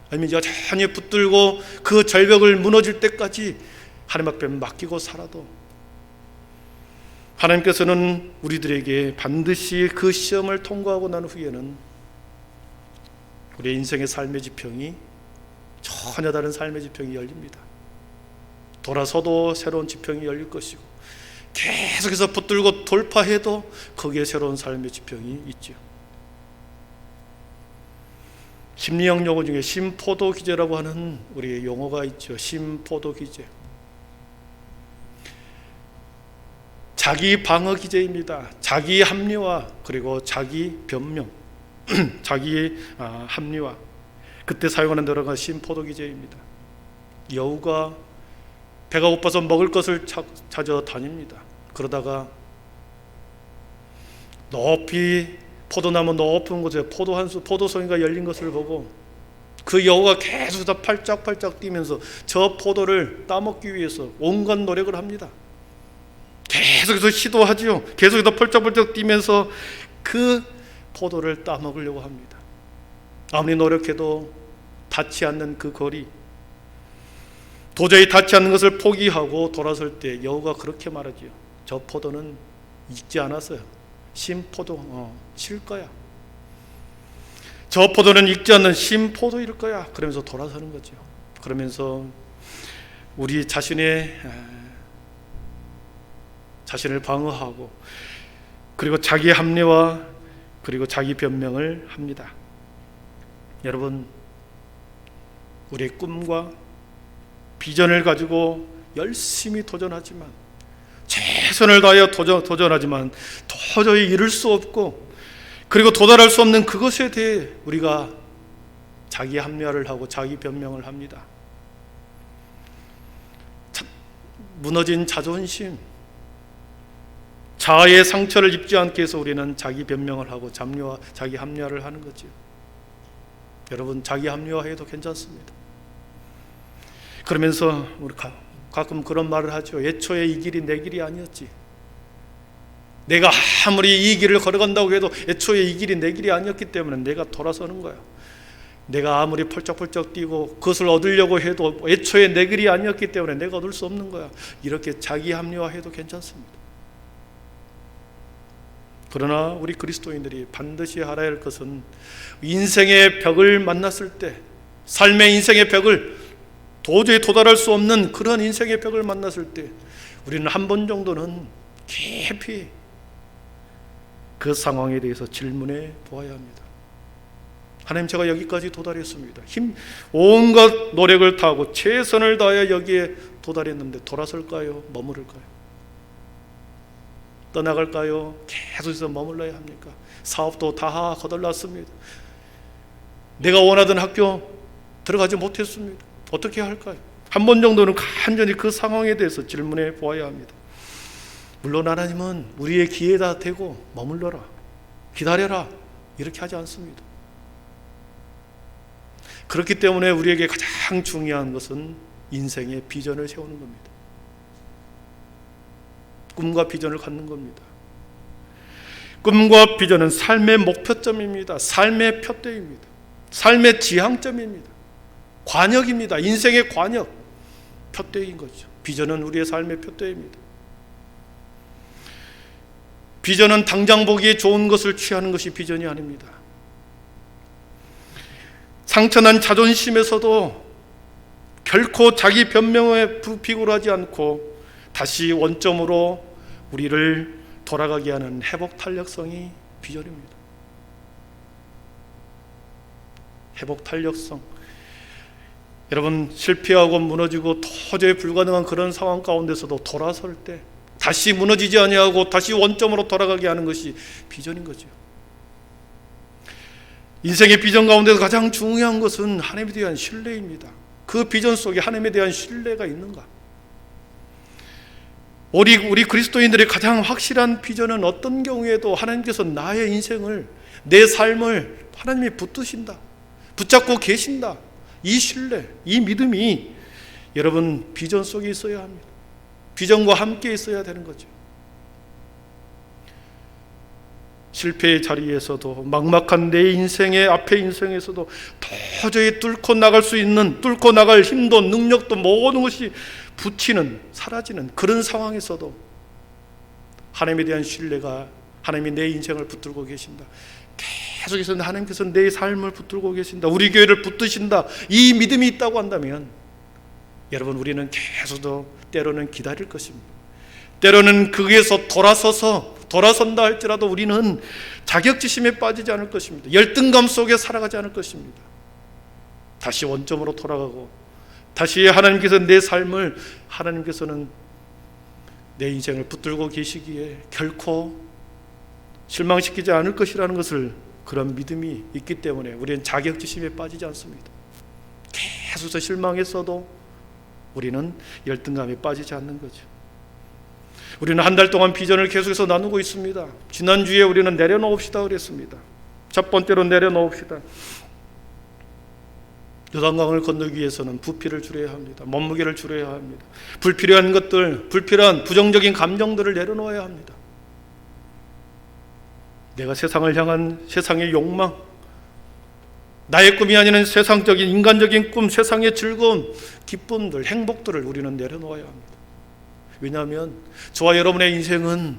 아니면 여전히 붙들고 그 절벽을 무너질 때까지 하나님 앞에 맡기고 살아도 하나님께서는 우리들에게 반드시 그 시험을 통과하고 난 후에는 우리의 인생의 삶의 지평이 전혀 다른 삶의 지평이 열립니다. 돌아서도 새로운 지평이 열릴 것이고 계속해서 붙들고 돌파해도 거기에 새로운 삶의 지평이 있죠. 심리학 용어 중에 심포도 기제라고 하는 우리의 용어가 있죠. 심포도 기제. 자기 방어 기제입니다. 자기 합리화 그리고 자기 변명, 자기 합리화. 그때 사용하는 여러 심포도 기제입니다. 여우가 배가 고파서 먹을 것을 찾아다닙니다. 그러다가 높이 포도나무 높은 곳에 포도송이가 열린 것을 보고 그 여우가 계속 팔짝팔짝 뛰면서 저 포도를 따먹기 위해서 온갖 노력을 합니다. 계속해서 시도하지요. 계속해서 펄쩍펄쩍 뛰면서 그 포도를 따먹으려고 합니다. 아무리 노력해도 닿지 않는 그 거리, 도저히 닿지 않는 것을 포기하고 돌아설 때 여우가 그렇게 말하지요. 저 포도는 익지 않았어요. 심포도 칠 거야. 저 포도는 익지 않는 심포도일 거야. 그러면서 돌아서는 거죠. 그러면서 우리 자신을 방어하고 그리고 자기 합리화 그리고 자기 변명을 합니다. 여러분, 우리의 꿈과 비전을 가지고 열심히 도전하지만 최선을 다하여 도전하지만 도저히 이룰 수 없고 그리고 도달할 수 없는 그것에 대해 우리가 자기 합리화를 하고 자기 변명을 합니다. 무너진 자존심, 자아의 상처를 입지 않게 해서 우리는 자기 변명을 하고 자기 합리화를 하는 거죠. 여러분, 자기 합리화해도 괜찮습니다. 그러면서 우리 가끔 그런 말을 하죠. 애초에 이 길이 내 길이 아니었지. 내가 아무리 이 길을 걸어간다고 해도 애초에 이 길이 내 길이 아니었기 때문에 내가 돌아서는 거야. 내가 아무리 펄쩍펄쩍 뛰고 그것을 얻으려고 해도 애초에 내 길이 아니었기 때문에 내가 얻을 수 없는 거야. 이렇게 자기 합리화해도 괜찮습니다. 그러나 우리 그리스도인들이 반드시 알아야 할 것은 인생의 벽을 만났을 때, 삶의 인생의 벽을 도저히 도달할 수 없는 그런 인생의 벽을 만났을 때 우리는 한 번 정도는 깊이 그 상황에 대해서 질문해 보아야 합니다. 하나님, 제가 여기까지 도달했습니다. 온갖 노력을 다하고 최선을 다하여 여기에 도달했는데 돌아설까요? 머무를까요? 떠나갈까요? 계속해서 머물러야 합니까? 사업도 다 거덜났습니다. 내가 원하던 학교 들어가지 못했습니다. 어떻게 할까요? 한 번 정도는 간절히 그 상황에 대해서 질문해 보아야 합니다. 물론 하나님은 우리의 기회다 대고 머물러라, 기다려라 이렇게 하지 않습니다. 그렇기 때문에 우리에게 가장 중요한 것은 인생의 비전을 세우는 겁니다. 꿈과 비전을 갖는 겁니다. 꿈과 비전은 삶의 목표점입니다. 삶의 표대입니다. 삶의 지향점입니다. 관역입니다. 인생의 관역, 표대인 거죠. 비전은 우리의 삶의 표대입니다. 비전은 당장 보기에 좋은 것을 취하는 것이 비전이 아닙니다. 상처난 자존심에서도 결코 자기 변명에 비굴하지 않고 다시 원점으로 우리를 돌아가게 하는 회복 탄력성이 비전입니다. 회복 탄력성. 여러분, 실패하고 무너지고 도저히 불가능한 그런 상황 가운데서도 돌아설 때 다시 무너지지 아니하고 다시 원점으로 돌아가게 하는 것이 비전인 거죠. 인생의 비전 가운데서 가장 중요한 것은 하나님에 대한 신뢰입니다. 그 비전 속에 하나님에 대한 신뢰가 있는가? 우리 그리스도인들의 가장 확실한 비전은 어떤 경우에도 하나님께서 나의 인생을, 내 삶을 하나님이 붙드신다, 붙잡고 계신다, 이 신뢰, 이 믿음이 여러분 비전 속에 있어야 합니다. 비전과 함께 있어야 되는 거죠. 실패의 자리에서도, 막막한 내 인생의 앞의 인생에서도 도저히 뚫고 나갈 수 있는, 뚫고 나갈 힘도 능력도 모든 것이 붙이는, 사라지는 그런 상황에서도 하나님에 대한 신뢰가, 하나님이 내 인생을 붙들고 계신다, 계속해서 하나님께서 내 삶을 붙들고 계신다, 우리 교회를 붙드신다, 이 믿음이 있다고 한다면 여러분, 우리는 계속 때로는 기다릴 것입니다. 때로는 거기에서 돌아선다 할지라도 우리는 자격지심에 빠지지 않을 것입니다. 열등감 속에 살아가지 않을 것입니다. 다시 원점으로 돌아가고 다시 하나님께서 내 삶을, 하나님께서는 내 인생을 붙들고 계시기에 결코 실망시키지 않을 것이라는 것을, 그런 믿음이 있기 때문에 우리는 자격지심에 빠지지 않습니다. 계속해서 실망했어도 우리는 열등감에 빠지지 않는 거죠. 우리는 한 달 동안 비전을 계속해서 나누고 있습니다. 지난주에 우리는 내려놓읍시다 그랬습니다. 첫 번째로 내려놓읍시다. 요단강을 건너기 위해서는 부피를 줄여야 합니다. 몸무게를 줄여야 합니다. 불필요한 것들, 불필요한 부정적인 감정들을 내려놓아야 합니다. 내가 세상을 향한 세상의 욕망, 나의 꿈이 아니는 세상적인 인간적인 꿈, 세상의 즐거움, 기쁨들, 행복들을 우리는 내려놓아야 합니다. 왜냐하면 저와 여러분의 인생은,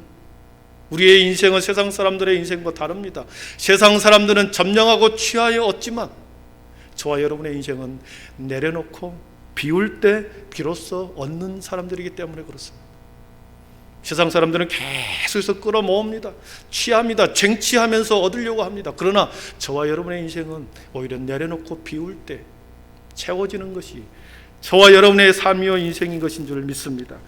우리의 인생은 세상 사람들의 인생과 다릅니다. 세상 사람들은 점령하고 취하여 얻지만 저와 여러분의 인생은 내려놓고 비울 때 비로소 얻는 사람들이기 때문에 그렇습니다. 세상 사람들은 계속해서 끌어모읍니다. 취합니다. 쟁취하면서 얻으려고 합니다. 그러나 저와 여러분의 인생은 오히려 내려놓고 비울 때 채워지는 것이 저와 여러분의 삶이요 인생인 것인 줄 믿습니다.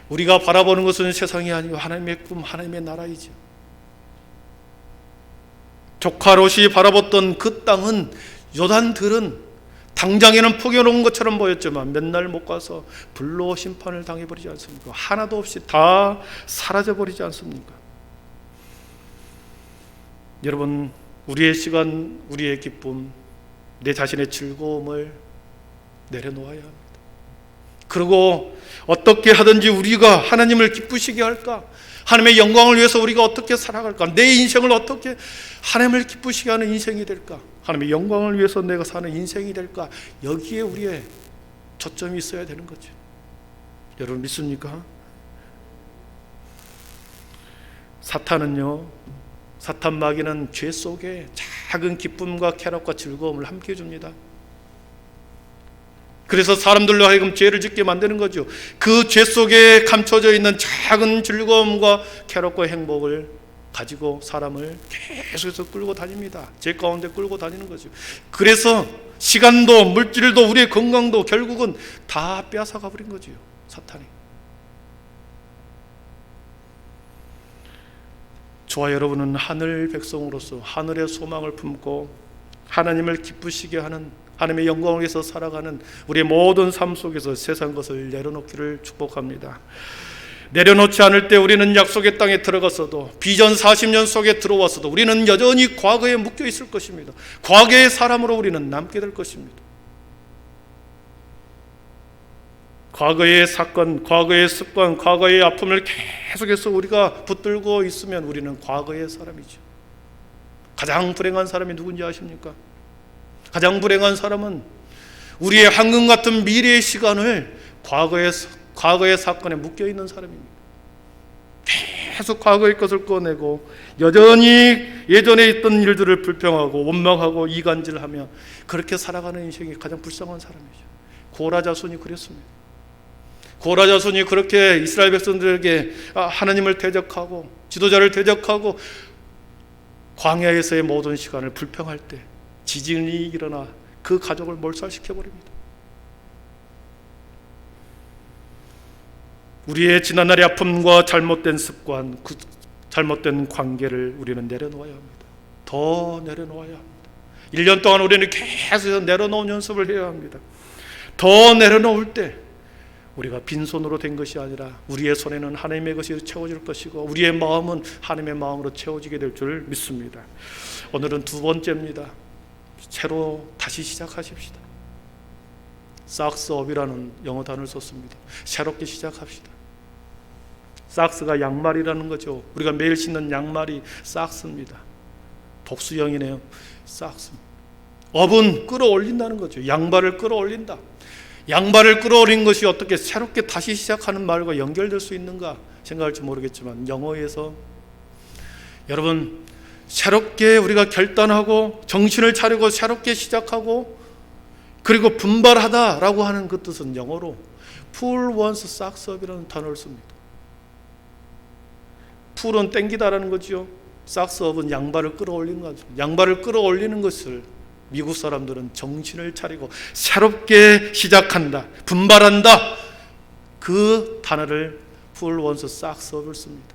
우리가 바라보는 것은 세상이 아니고 하나님의 꿈, 하나님의 나라이죠. 조카 롯이 바라봤던 그 땅은, 요단들은 당장에는 포기해놓은 것처럼 보였지만 맨날 못 가서 불로 심판을 당해버리지 않습니까? 하나도 없이 다 사라져버리지 않습니까? 여러분, 우리의 시간, 우리의 기쁨, 내 자신의 즐거움을 내려놓아야 합니다. 그리고 어떻게 하든지 우리가 하나님을 기쁘시게 할까? 하나님의 영광을 위해서 우리가 어떻게 살아갈까? 내 인생을 어떻게 하나님을 기쁘시게 하는 인생이 될까? 하나님의 영광을 위해서 내가 사는 인생이 될까? 여기에 우리의 초점이 있어야 되는 거죠. 여러분 믿습니까? 사탄은요, 사탄 마귀는 죄 속에 작은 기쁨과 쾌락과 즐거움을 함께 줍니다. 그래서 사람들로 하여금 죄를 짓게 만드는 거죠. 그 죄 속에 감춰져 있는 작은 즐거움과 쾌락과 행복을 가지고 사람을 계속해서 끌고 다닙니다. 죄 가운데 끌고 다니는 거죠. 그래서 시간도 물질도 우리의 건강도 결국은 다 빼앗아가 버린 거죠, 사탄이. 저와 여러분은 하늘 백성으로서 하늘의 소망을 품고 하나님을 기쁘시게 하는, 하나님의 영광을 위해서 살아가는 우리의 모든 삶 속에서 세상 것을 내려놓기를 축복합니다. 내려놓지 않을 때 우리는 약속의 땅에 들어갔어도, 비전 40년 속에 들어왔어도 우리는 여전히 과거에 묶여 있을 것입니다. 과거의 사람으로 우리는 남게 될 것입니다. 과거의 사건, 과거의 습관, 과거의 아픔을 계속해서 우리가 붙들고 있으면 우리는 과거의 사람이죠. 가장 불행한 사람이 누군지 아십니까? 가장 불행한 사람은 우리의 황금 같은 미래의 시간을 과거의 사건에 묶여 있는 사람입니다. 계속 과거의 것을 꺼내고 여전히 예전에 있던 일들을 불평하고 원망하고 이간질하며 그렇게 살아가는 인생이 가장 불쌍한 사람이죠. 고라 자손이 그랬습니다. 고라 자손이 그렇게 이스라엘 백성들에게 하나님을 대적하고 지도자를 대적하고 광야에서의 모든 시간을 불평할 때 지진이 일어나 그 가족을 몰살시켜버립니다. 우리의 지난날의 아픔과 잘못된 습관, 그 잘못된 관계를 우리는 내려놓아야 합니다. 더 내려놓아야 합니다. 1년 동안 우리는 계속 내려놓은 연습을 해야 합니다. 더 내려놓을 때 우리가 빈손으로 된 것이 아니라 우리의 손에는 하나님의 것이 채워질 것이고 우리의 마음은 하나님의 마음으로 채워지게 될 줄 믿습니다. 오늘은 두 번째입니다. 새로 다시 시작하십시다. 싹스업이라는 영어 단어를 썼습니다. 새롭게 시작합시다. 싹스가 양말이라는 거죠. 우리가 매일 신는 양말이 싹스입니다. 복수형이네요. 싹스. 업은 끌어올린다는 거죠. 양발을 끌어올린다. 양발을 끌어올린 것이 어떻게 새롭게 다시 시작하는 말과 연결될 수 있는가 생각할지 모르겠지만 영어에서 여러분 새롭게 우리가 결단하고 정신을 차리고 새롭게 시작하고 그리고 분발하다라고 하는 그 뜻은 영어로 pull one's socks up이라는 단어를 씁니다. pull은 땡기다라는 거죠. socks up은 양발을 끌어올리는 거죠. 양발을 끌어올리는 것을 미국 사람들은 정신을 차리고 새롭게 시작한다, 분발한다, 그 단어를 pull one's socks up을 씁니다.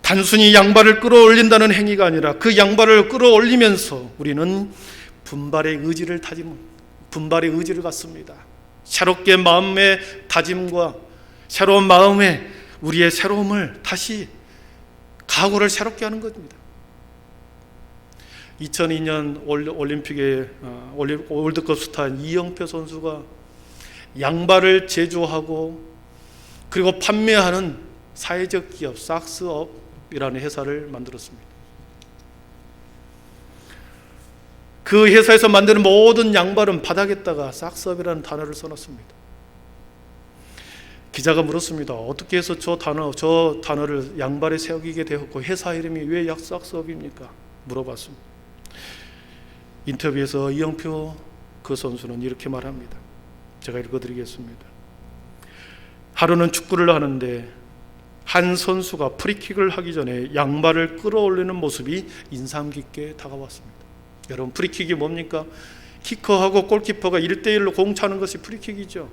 단순히 양발을 끌어올린다는 행위가 아니라 그 양발을 끌어올리면서 우리는 분발의 의지를 갖습니다. 새롭게 마음의 다짐과 새로운 마음에 우리의 새로움을 다시 각오를 새롭게 하는 겁니다. 2002년 올림픽의 월드컵 스타인 이영표 선수가 양발을 제조하고 그리고 판매하는 사회적 기업 싹스업이라는 회사를 만들었습니다. 그 회사에서 만드는 모든 양발은 바닥에다가 싹스업이라는 단어를 써놨습니다. 기자가 물었습니다. 어떻게 해서 저 단어를 양발에 새기게 되었고 회사 이름이 왜 싹스업입니까? 물어봤습니다. 인터뷰에서 이영표 그 선수는 이렇게 말합니다. 제가 읽어드리겠습니다. 하루는 축구를 하는데 한 선수가 프리킥을 하기 전에 양발을 끌어올리는 모습이 인상 깊게 다가왔습니다. 여러분 프리킥이 뭡니까? 키커하고 골키퍼가 1대1로 공 차는 것이 프리킥이죠.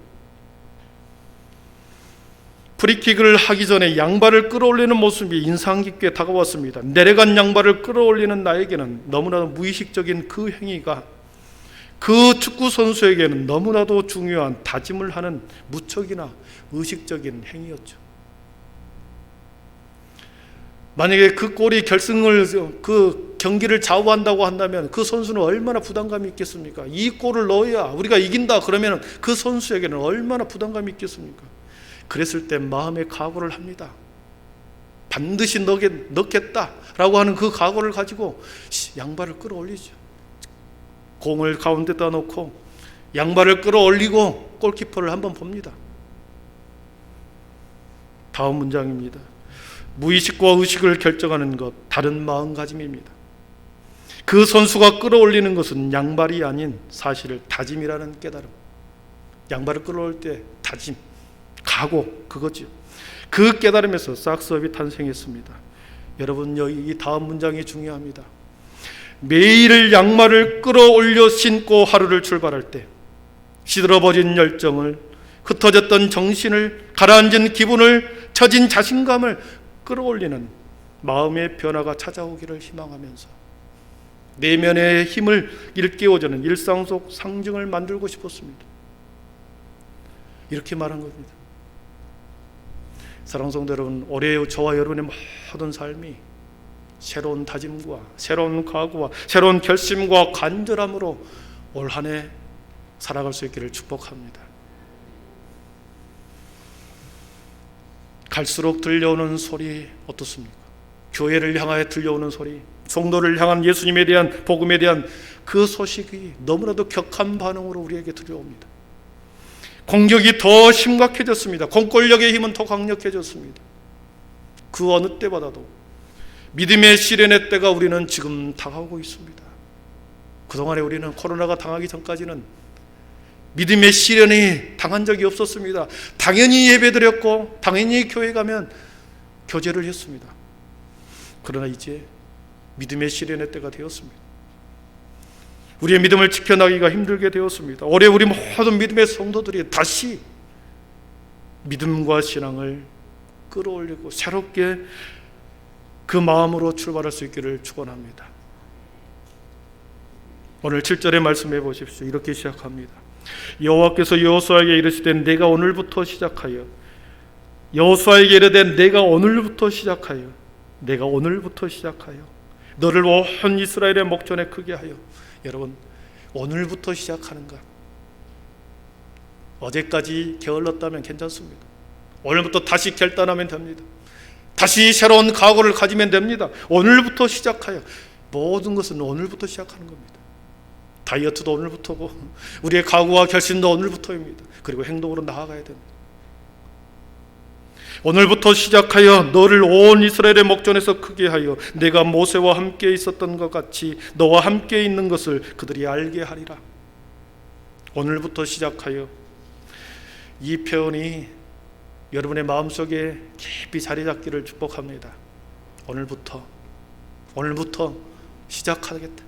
프리킥을 하기 전에 양발을 끌어올리는 모습이 인상 깊게 다가왔습니다. 내려간 양발을 끌어올리는 나에게는 너무나도 무의식적인 그 행위가 그 축구 선수에게는 너무나도 중요한 다짐을 하는 무척이나 의식적인 행위였죠. 만약에 그 골이 경기를 좌우한다고 한다면 그 선수는 얼마나 부담감이 있겠습니까? 이 골을 넣어야 우리가 이긴다 그러면 그 선수에게는 얼마나 부담감이 있겠습니까? 그랬을 때 마음의 각오를 합니다. 반드시 넣겠다라고 하는 그 각오를 가지고 양발을 끌어올리죠. 공을 가운데다 놓고 양발을 끌어올리고 골키퍼를 한번 봅니다. 다음 문장입니다. 무의식과 의식을 결정하는 것, 다른 마음가짐입니다. 그 선수가 끌어올리는 것은 양발이 아닌 사실을 다짐이라는 깨달음. 양발을 끌어올 때 다짐, 각오, 그거죠. 그 깨달음에서 삭스업이 탄생했습니다. 여러분, 이 다음 문장이 중요합니다. 매일 양말을 끌어올려 신고 하루를 출발할 때 시들어버린 열정을, 흩어졌던 정신을, 가라앉은 기분을, 처진 자신감을 끌어올리는 마음의 변화가 찾아오기를 희망하면서 내면의 힘을 일깨워주는 일상 속 상징을 만들고 싶었습니다. 이렇게 말한 겁니다. 사랑하는 성도 여러분, 올해 저와 여러분의 모든 삶이 새로운 다짐과 새로운 각오와 새로운 결심과 간절함으로 올 한 해 살아갈 수 있기를 축복합니다. 갈수록 들려오는 소리 어떻습니까? 교회를 향하여 들려오는 소리, 성도를 향한 예수님에 대한 복음에 대한 그 소식이 너무나도 격한 반응으로 우리에게 들려옵니다. 공격이 더 심각해졌습니다. 공권력의 힘은 더 강력해졌습니다. 그 어느 때보다도 믿음의 시련의 때가 우리는 지금 당하고 있습니다. 그동안에 우리는 코로나가 당하기 전까지는 믿음의 시련이 당한 적이 없었습니다. 당연히 예배드렸고 당연히 교회 가면 교제를 했습니다. 그러나 이제 믿음의 시련의 때가 되었습니다. 우리의 믿음을 지켜나가기가 힘들게 되었습니다. 올해 우리 모든 믿음의 성도들이 다시 믿음과 신앙을 끌어올리고 새롭게 그 마음으로 출발할 수 있기를 축원합니다. 오늘 7절의 말씀해 보십시오. 이렇게 시작합니다. 여호와께서 여호수아에게 이르시되 내가 오늘부터 시작하여 여호수아에게 이르되 내가 오늘부터 시작하여 너를 온 이스라엘의 목전에 크게 하여. 여러분, 오늘부터 시작하는 것, 어제까지 게을렀다면 괜찮습니다. 오늘부터 다시 결단하면 됩니다. 다시 새로운 각오를 가지면 됩니다. 오늘부터 시작하여. 모든 것은 오늘부터 시작하는 겁니다. 다이어트도 오늘부터고 우리의 각오와 결심도 오늘부터입니다. 그리고 행동으로 나아가야 됩니다. 오늘부터 시작하여 너를 온 이스라엘의 목전에서 크게 하여 내가 모세와 함께 있었던 것 같이 너와 함께 있는 것을 그들이 알게 하리라. 오늘부터 시작하여, 이 표현이 여러분의 마음속에 깊이 자리 잡기를 축복합니다. 오늘부터 시작하겠다.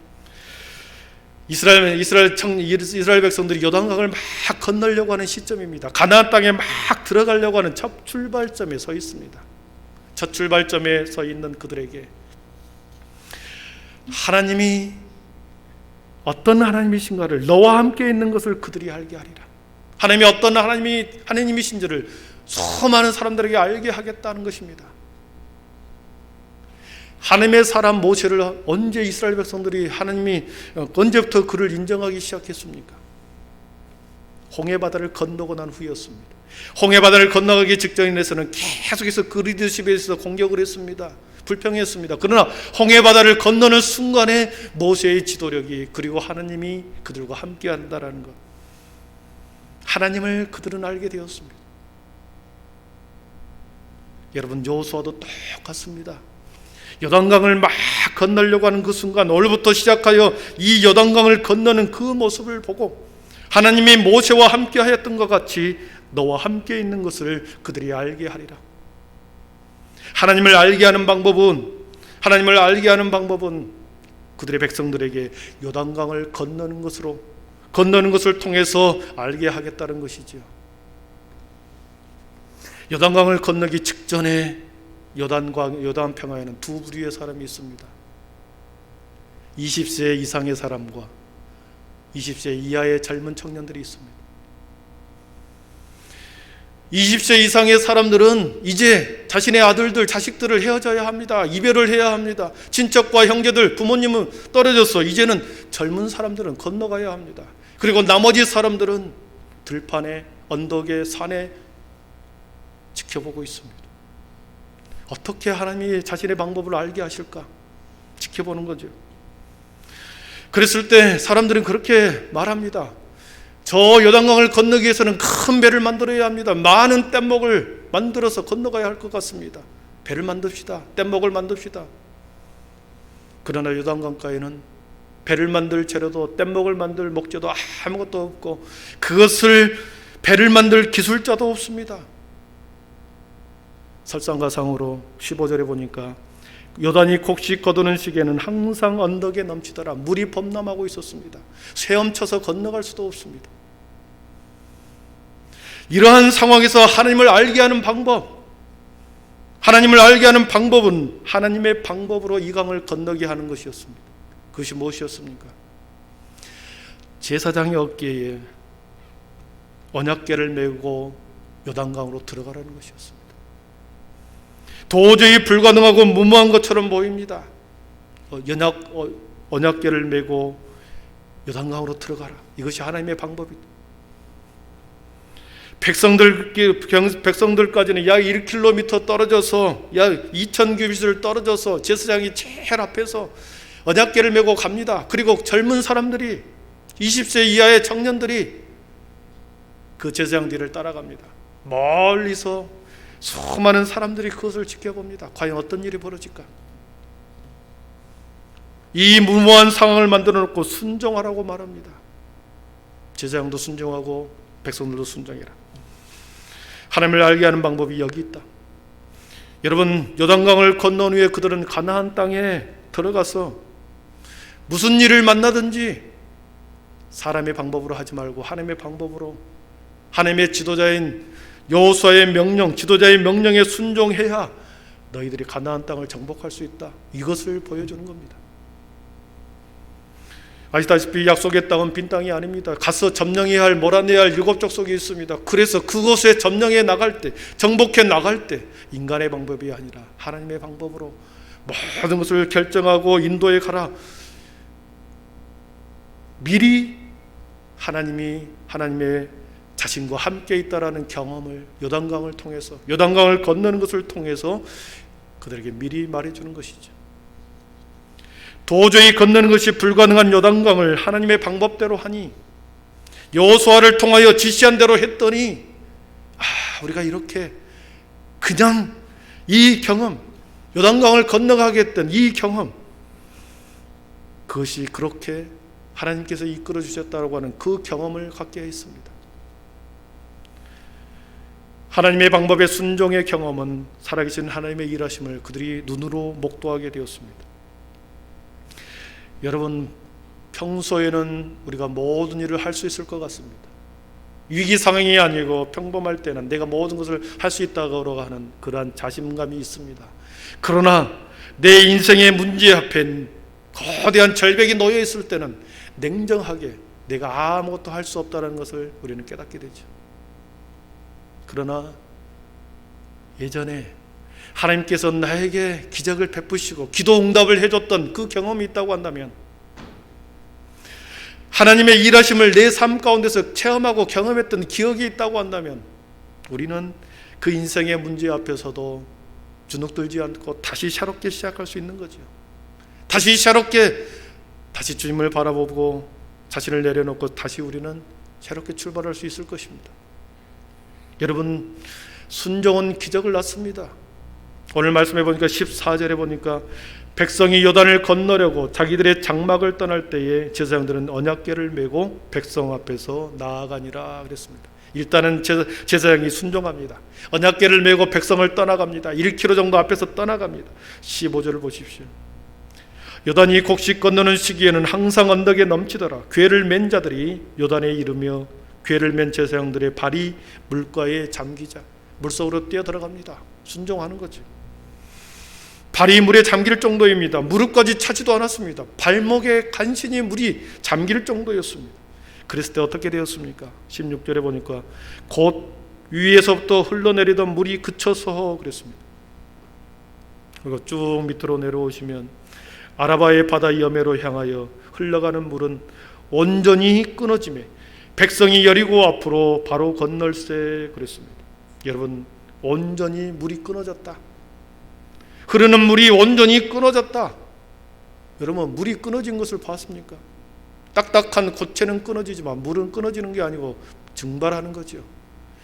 이스라엘 백성들이 요단강을 막 건너려고 하는 시점입니다. 가나안 땅에 막 들어가려고 하는 첫 출발점에 서 있습니다. 첫 출발점에 서 있는 그들에게 하나님이 어떤 하나님이신가를, 너와 함께 있는 것을 그들이 알게 하리라. 하나님이 어떤 하나님이신지를 수많은 사람들에게 알게 하겠다는 것입니다. 하나님의 사람 모세를 언제 이스라엘 백성들이 하나님이 언제부터 그를 인정하기 시작했습니까? 홍해바다를 건너고 난 후였습니다. 홍해바다를 건너가기 직전에서는 계속해서 그 리더십에 있어서 공격을 했습니다. 불평했습니다. 그러나 홍해바다를 건너는 순간에 모세의 지도력이, 그리고 하나님이 그들과 함께 한다는 것, 하나님을 그들은 알게 되었습니다. 여러분, 여호수아도 똑같습니다. 요단강을 막 건너려고 하는 그 순간, 오늘부터 시작하여 이 요단강을 건너는 그 모습을 보고 하나님이 모세와 함께 하였던 것 같이 너와 함께 있는 것을 그들이 알게 하리라. 하나님을 알게 하는 방법은 그들의 백성들에게 요단강을 건너는 것을 통해서 알게 하겠다는 것이지요. 요단강을 건너기 직전에 요단 평야에는 두 부류의 사람이 있습니다. 20세 이상의 사람과 20세 이하의 젊은 청년들이 있습니다. 20세 이상의 사람들은 이제 자신의 아들들, 자식들을 헤어져야 합니다. 이별을 해야 합니다. 친척과 형제들, 부모님은 떨어져서 이제는 젊은 사람들은 건너가야 합니다. 그리고 나머지 사람들은 들판에, 언덕에, 산에 지켜보고 있습니다. 어떻게 하나님이 자신의 방법을 알게 하실까? 지켜보는 거죠. 그랬을 때 사람들은 그렇게 말합니다. 저 요단강을 건너기 위해서는 큰 배를 만들어야 합니다. 많은 뗏목을 만들어서 건너가야 할 것 같습니다. 배를 만듭시다. 뗏목을 만듭시다. 그러나 요단강가에는 배를 만들 재료도 뗏목을 만들 목재도 아무것도 없고 그것을 배를 만들 기술자도 없습니다. 설상가상으로 15절에 보니까 요단이 곡식 거두는 시기에는 항상 언덕에 넘치더라. 물이 범람하고 있었습니다. 헤엄쳐서 건너갈 수도 없습니다. 이러한 상황에서 하나님을 알게 하는 방법, 하나님을 알게 하는 방법은 하나님의 방법으로 이 강을 건너게 하는 것이었습니다. 그것이 무엇이었습니까? 제사장의 어깨에 언약궤를 메고 요단강으로 들어가라는 것이었습니다. 도저히 불가능하고 무모한 것처럼 보입니다. 언약궤를 메고 요단강으로 들어가라. 이것이 하나님의 방법이다. 백성들까지는 약 1km 떨어져서 약 2000규빗을 떨어져서 제사장이 제일 앞에서 언약궤를 메고 갑니다. 그리고 젊은 사람들이 20세 이하의 청년들이 그 제사장 뒤를 따라갑니다. 멀리서 수많은 사람들이 그것을 지켜봅니다. 과연 어떤 일이 벌어질까? 이 무모한 상황을 만들어 놓고 순종하라고 말합니다. 제사장도 순종하고 백성들도 순종해라. 하나님을 알게 하는 방법이 여기 있다. 여러분, 요단강을 건넌 후에 그들은 가나안 땅에 들어가서 무슨 일을 만나든지 사람의 방법으로 하지 말고 하나님의 방법으로, 하나님의 지도자인 여호수아의 명령, 지도자의 명령에 순종해야 너희들이 가나안 땅을 정복할 수 있다. 이것을 보여주는 겁니다. 아시다시피 약속의 땅은 빈 땅이 아닙니다. 가서 점령해야 할, 몰아내야 할 7 족속이 있습니다. 그래서 그곳에 점령해 나갈 때, 정복해 나갈 때 인간의 방법이 아니라 하나님의 방법으로 모든 것을 결정하고 인도해 가라. 미리 하나님의 자신과 함께 있다라는 경험을 요단강을 통해서, 요단강을 건너는 것을 통해서 그들에게 미리 말해주는 것이죠. 도저히 건너는 것이 불가능한 요단강을 하나님의 방법대로 하니, 여호수아를 통하여 지시한 대로 했더니, 우리가 이렇게 그냥 이 경험, 요단강을 건너가게 했던 이 경험, 그것이 그렇게 하나님께서 이끌어 주셨다고 하는 그 경험을 갖게 했습니다. 하나님의 방법에 순종의 경험은 살아계신 하나님의 일하심을 그들이 눈으로 목도하게 되었습니다. 여러분, 평소에는 우리가 모든 일을 할 수 있을 것 같습니다. 위기 상황이 아니고 평범할 때는 내가 모든 것을 할 수 있다고 하는 그러한 자신감이 있습니다. 그러나 내 인생의 문제 앞에 거대한 절벽이 놓여 있을 때는 냉정하게 내가 아무것도 할 수 없다는 것을 우리는 깨닫게 되죠. 그러나 예전에 하나님께서 나에게 기적을 베푸시고 기도 응답을 해줬던 그 경험이 있다고 한다면, 하나님의 일하심을 내 삶 가운데서 체험하고 경험했던 기억이 있다고 한다면, 우리는 그 인생의 문제 앞에서도 주눅들지 않고 다시 새롭게 시작할 수 있는 거죠. 다시 새롭게 다시 주님을 바라보고 자신을 내려놓고 다시 우리는 새롭게 출발할 수 있을 것입니다. 여러분, 순종은 기적을 낳습니다. 오늘 말씀해 보니까 14절에 보니까 백성이 요단을 건너려고 자기들의 장막을 떠날 때에 제사장들은 언약궤를 메고 백성 앞에서 나아가니라 그랬습니다. 일단은 제사장이 순종합니다. 언약궤를 메고 백성을 떠나갑니다. 1km 정도 앞에서 떠나갑니다. 15절을 보십시오. 요단이 곡식 건너는 시기에는 항상 언덕에 넘치더라. 궤를 맨 자들이 요단에 이르며 궤를 맨 제사장들의 발이 물가에 잠기자 물속으로 뛰어들어갑니다. 순종하는 거죠. 발이 물에 잠길 정도입니다. 무릎까지 차지도 않았습니다. 발목에 간신히 물이 잠길 정도였습니다. 그랬을 때 어떻게 되었습니까? 16절에 보니까 곧 위에서부터 흘러내리던 물이 그쳐서 그랬습니다. 그리고 쭉 밑으로 내려오시면 아라바의 바다 여매로 향하여 흘러가는 물은 온전히 끊어지매 백성이 여리고 앞으로 바로 건널세 그랬습니다. 여러분, 온전히 물이 끊어졌다. 흐르는 물이 온전히 끊어졌다. 여러분, 물이 끊어진 것을 봤습니까? 딱딱한 고체는 끊어지지만 물은 끊어지는 게 아니고 증발하는 거죠.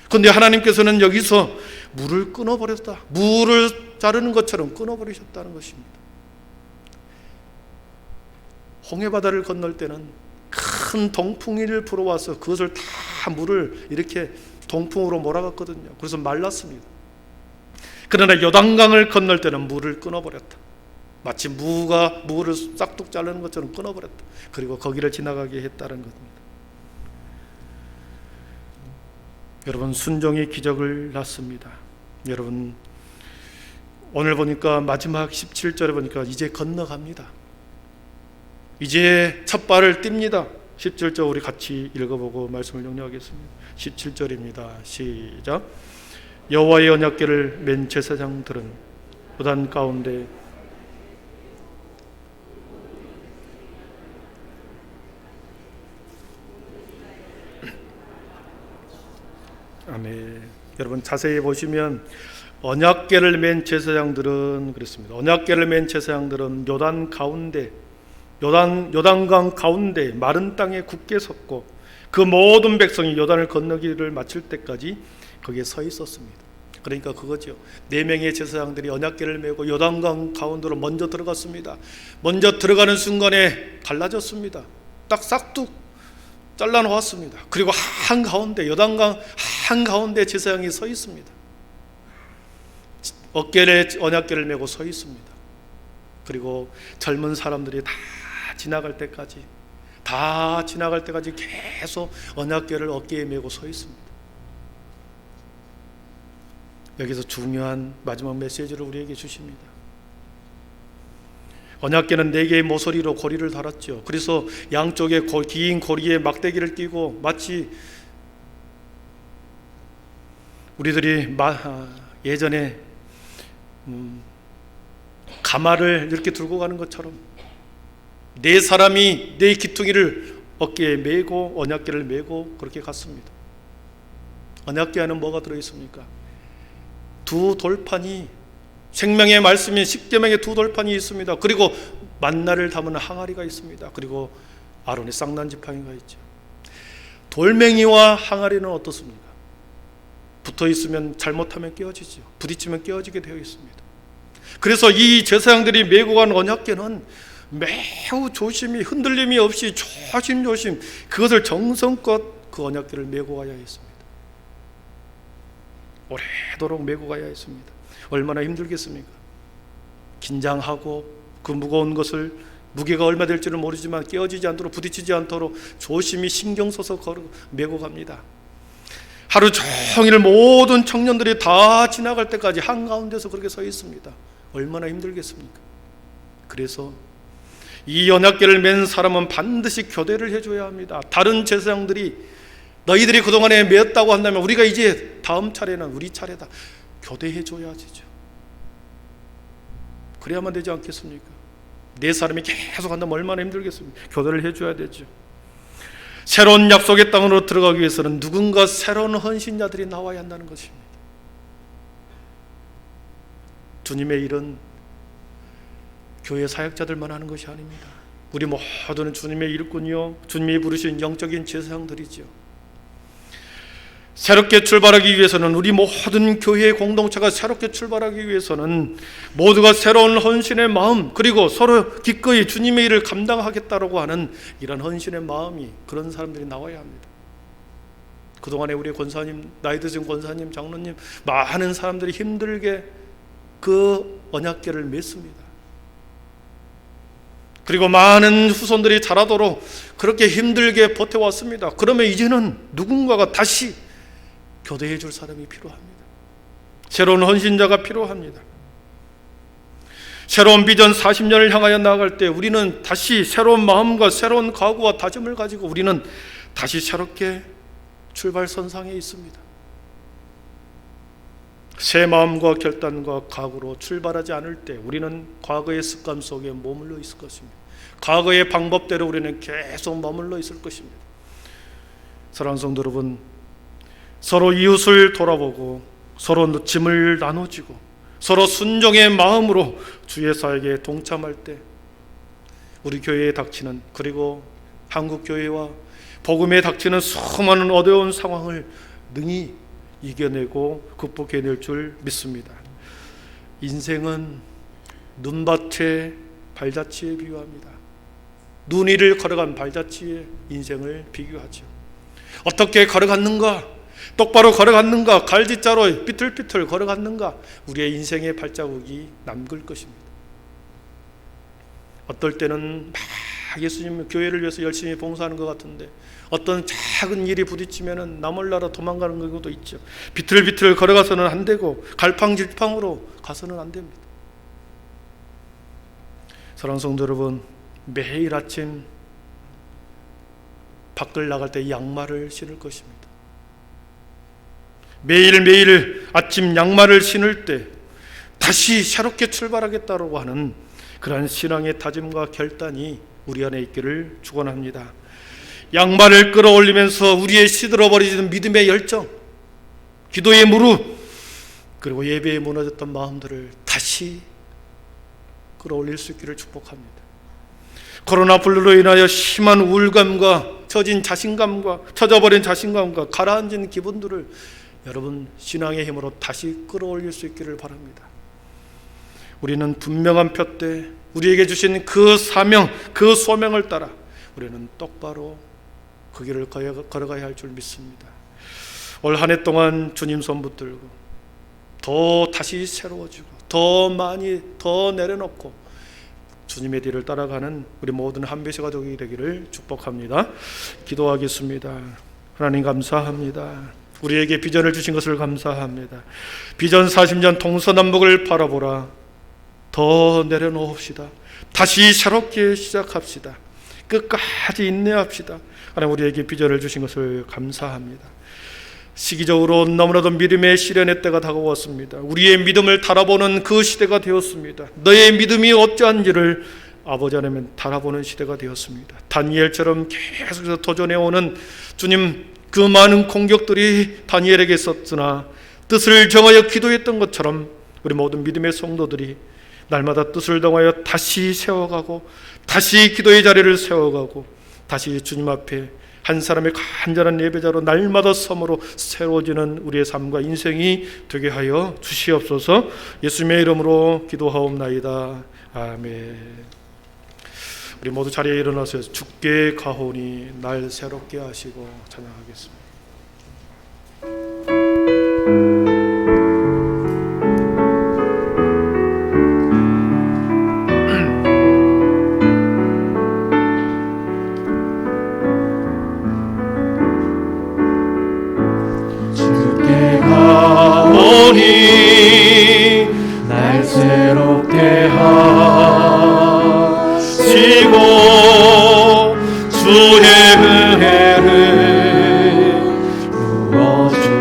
그런데 하나님께서는 여기서 물을 끊어버렸다. 물을 자르는 것처럼 끊어버리셨다는 것입니다. 홍해바다를 건널 때는 큰 동풍이를 불어와서 그것을 다 물을 이렇게 동풍으로 몰아갔거든요. 그래서 말랐습니다. 그러나 요단강을 건널 때는 물을 끊어버렸다. 마치 무가 무를 싹둑 자르는 것처럼 끊어버렸다. 그리고 거기를 지나가게 했다는 겁니다. 여러분, 순종의 기적을 낳습니다. 여러분, 오늘 보니까 마지막 17절에 보니까 이제 건너갑니다. 이제 첫 발을 띱니다. 17절 우리 같이 읽어보고 말씀을 정리하겠습니다. 17절입니다. 시작. 여호와의 언약궤를 맨 제사장들은 요단 가운데 아멘. 여러분, 자세히 보시면 언약궤를 맨 제사장들은 그랬습니다. 언약궤를 맨 제사장들은 요단 가운데, 요단강 가운데 마른 땅에 굳게 섰고 그 모든 백성이 요단을 건너기를 마칠 때까지 거기에 서 있었습니다. 그러니까 그거죠. 4명의 제사장들이 언약궤를 메고 요단강 가운데로 먼저 들어갔습니다. 먼저 들어가는 순간에 갈라졌습니다. 딱 싹둑 잘라놓았습니다. 그리고 한가운데, 요단강 한가운데 제사장이 서 있습니다. 어깨에 언약궤를 메고 서 있습니다. 그리고 젊은 사람들이 다 지나갈 때까지 계속 언약궤를 어깨에 메고 서 있습니다. 여기서 중요한 마지막 메시지를 우리에게 주십니다. 언약궤는 4개의 모서리로 고리를 달았죠. 그래서 양쪽에 긴 고리에 막대기를 끼고 마치 우리들이 예전에 가마를 이렇게 들고 가는 것처럼 4사람이 4 기퉁이를 어깨에 메고 언약궤를 메고 그렇게 갔습니다. 언약궤 안에 뭐가 들어있습니까? 2 돌판이, 생명의 말씀인 십계명의 2 돌판이 있습니다. 그리고 만나를 담은 항아리가 있습니다. 그리고 아론의 쌍난지팡이가 있죠. 돌멩이와 항아리는 어떻습니까? 붙어 있으면 잘못하면 깨어지죠. 부딪히면 깨어지게 되어 있습니다. 그래서 이 제사장들이 메고 간 언약궤는 매우 조심히, 흔들림이 없이 조심조심 그것을 정성껏 그 언약궤를 메고 가야 했습니다. 오래도록 메고 가야 했습니다. 얼마나 힘들겠습니까? 긴장하고 그 무거운 것을, 무게가 얼마 될지는 모르지만 깨어지지 않도록, 부딪히지 않도록 조심히 신경 써서 메고 갑니다. 하루 종일 모든 청년들이 다 지나갈 때까지 한가운데서 그렇게 서 있습니다. 얼마나 힘들겠습니까? 그래서 이 언약궤를 맨 사람은 반드시 교대를 해줘야 합니다. 다른 제사장들이 너희들이 그동안에 메었다고 한다면 우리가 이제 다음 차례는 우리 차례다, 교대해줘야 되죠. 그래야만 되지 않겠습니까? 4사람이 계속 한다면 얼마나 힘들겠습니까? 교대를 해줘야 되죠. 새로운 약속의 땅으로 들어가기 위해서는 누군가 새로운 헌신자들이 나와야 한다는 것입니다. 주님의 일은 교회 사역자들만 하는 것이 아닙니다. 우리 모두는 주님의 일꾼이요, 주님이 부르신 영적인 제사장들이죠. 새롭게 출발하기 위해서는, 우리 모든 교회의 공동체가 새롭게 출발하기 위해서는 모두가 새로운 헌신의 마음, 그리고 서로 기꺼이 주님의 일을 감당하겠다라고 하는 이런 헌신의 마음이, 그런 사람들이 나와야 합니다. 그동안에 우리 권사님, 나이 드신 권사님, 장로님, 많은 사람들이 힘들게 그 언약궤를 맸습니다. 그리고 많은 후손들이 자라도록 그렇게 힘들게 버텨왔습니다. 그러면 이제는 누군가가 다시 교대해 줄 사람이 필요합니다. 새로운 헌신자가 필요합니다. 새로운 비전 40년을 향하여 나아갈 때 우리는 다시 새로운 마음과 새로운 각오와 다짐을 가지고 우리는 다시 새롭게 출발선상에 있습니다. 새 마음과 결단과 각오로 출발하지 않을 때 우리는 과거의 습관 속에 머물러 있을 것입니다. 과거의 방법대로 우리는 계속 머물러 있을 것입니다. 사랑하는 성도 여러분, 서로 이웃을 돌아보고 서로 짐을 나눠주고 서로 순종의 마음으로 주의 사역에 동참할 때 우리 교회에 닥치는, 그리고 한국 교회와 복음에 닥치는 수많은 어려운 상황을 능히 이겨내고 극복해낼 줄 믿습니다. 인생은 눈밭의 발자취에 비유합니다. 눈 위를 걸어간 발자취에 인생을 비교하죠. 어떻게 걸어갔는가? 똑바로 걸어갔는가? 갈짓자로 삐뚤삐뚤 걸어갔는가? 우리의 인생의 발자국이 남길 것입니다. 어떨 때는 막 예수님 교회를 위해서 열심히 봉사하는 것 같은데 어떤 작은 일이 부딪히면 나 몰라라 도망가는 경우도 있죠. 비틀비틀 걸어가서는 안 되고 갈팡질팡으로 가서는 안 됩니다. 사랑하는 성도 여러분, 매일 아침 밖을 나갈 때 양말을 신을 것입니다. 매일매일 아침 양말을 신을 때 다시 새롭게 출발하겠다고 하는 그러한 신앙의 다짐과 결단이 우리 안에 있기를 축원합니다. 양말을 끌어올리면서 우리의 시들어버리는 믿음의 열정, 기도의 무릎, 그리고 예배에 무너졌던 마음들을 다시 끌어올릴 수 있기를 축복합니다. 코로나 블루로 인하여 심한 우울감과 처진 자신감과 처져버린 자신감과 가라앉은 기분들을 여러분 신앙의 힘으로 다시 끌어올릴 수 있기를 바랍니다. 우리는 분명한 표대, 우리에게 주신 그 사명, 그 소명을 따라 우리는 똑바로 그 길을 걸어가야 할 줄 믿습니다. 올 한 해 동안 주님 손 붙들고 더 다시 새로워지고 더 많이 더 내려놓고 주님의 뒤를 따라가는 우리 모든 한배시 가족이 되기를 축복합니다. 기도하겠습니다. 하나님 감사합니다. 우리에게 비전을 주신 것을 감사합니다. 비전 40년 동서남북을 바라보라. 더 내려놓읍시다. 다시 새롭게 시작합시다. 끝까지 인내합시다. 하나님 우리에게 비전을 주신 것을 감사합니다. 시기적으로 너무나도 믿음의 시련의 때가 다가왔습니다. 우리의 믿음을 달아보는 그 시대가 되었습니다. 너의 믿음이 어찌한지를 아버지 하나님 달아보는 시대가 되었습니다. 다니엘처럼 계속해서 도전해오는 주님, 그 많은 공격들이 다니엘에게 있었으나 뜻을 정하여 기도했던 것처럼 우리 모든 믿음의 성도들이 날마다 뜻을 정하여 다시 세워가고 다시 기도의 자리를 세워가고 다시 주님 앞에 한 사람의 간절한 예배자로 날마다 섬으로 새로워지는 우리의 삶과 인생이 되게 하여 주시옵소서. 예수님의 이름으로 기도하옵나이다. 아멘. 우리 모두 자리에 일어나서 주께 가오니 날 새롭게 하시고 찬양하겠습니다. 날 새롭게 하시고 주의 은혜를 부어주소서.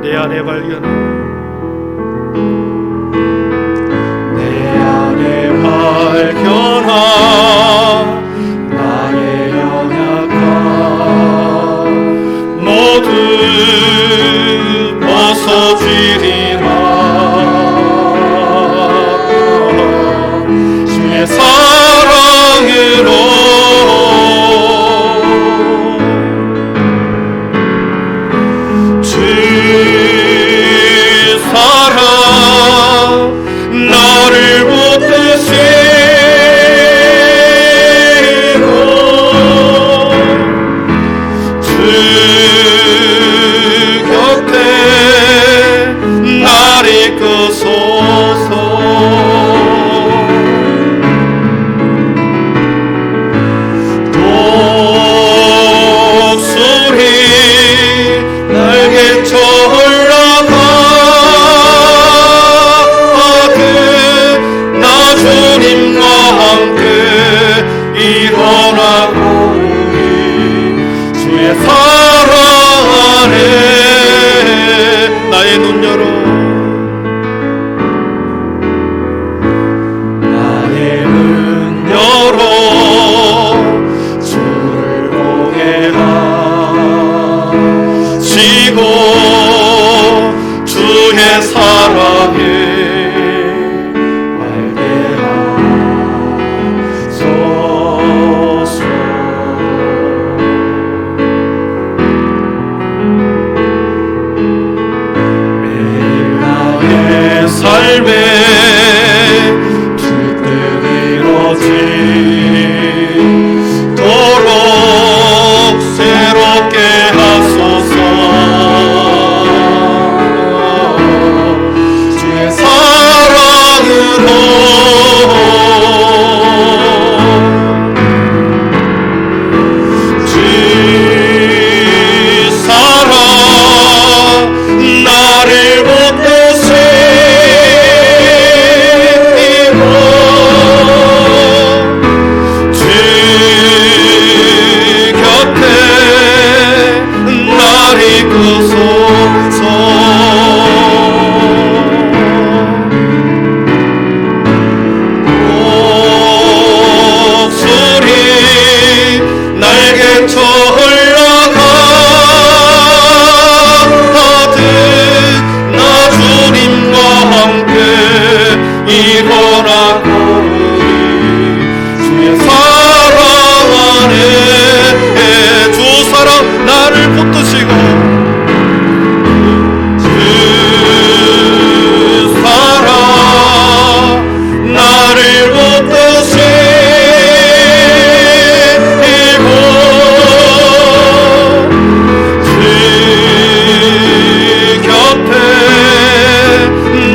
내 안에 발견한 나의 연약함 모두 벗어지리라. 주의 사랑으로 주 사랑 나를 붙드시고 주 곁에 날 이끄소서. 독수리 날개쳐 올라가듯 나 주님과 함께 일어나고 주의 안에 나의 눈 열어 나의 눈 열어 주를 보게 하시고 주의 사랑을 알게 하소서. 매일 나의 삶에 주뜻 이루어지도록 새롭게 하소서. 주의 사랑으로 주 사랑 나를 붙드시고 주 곁에 날 이끄소서. 목소리 날개쳐 흘러가듯 나 주님과 함께 일어나 걸으리. 주의 사랑 안에 주 사랑 나를 붙드시고 주 사랑 나를 붙드시고 주 곁에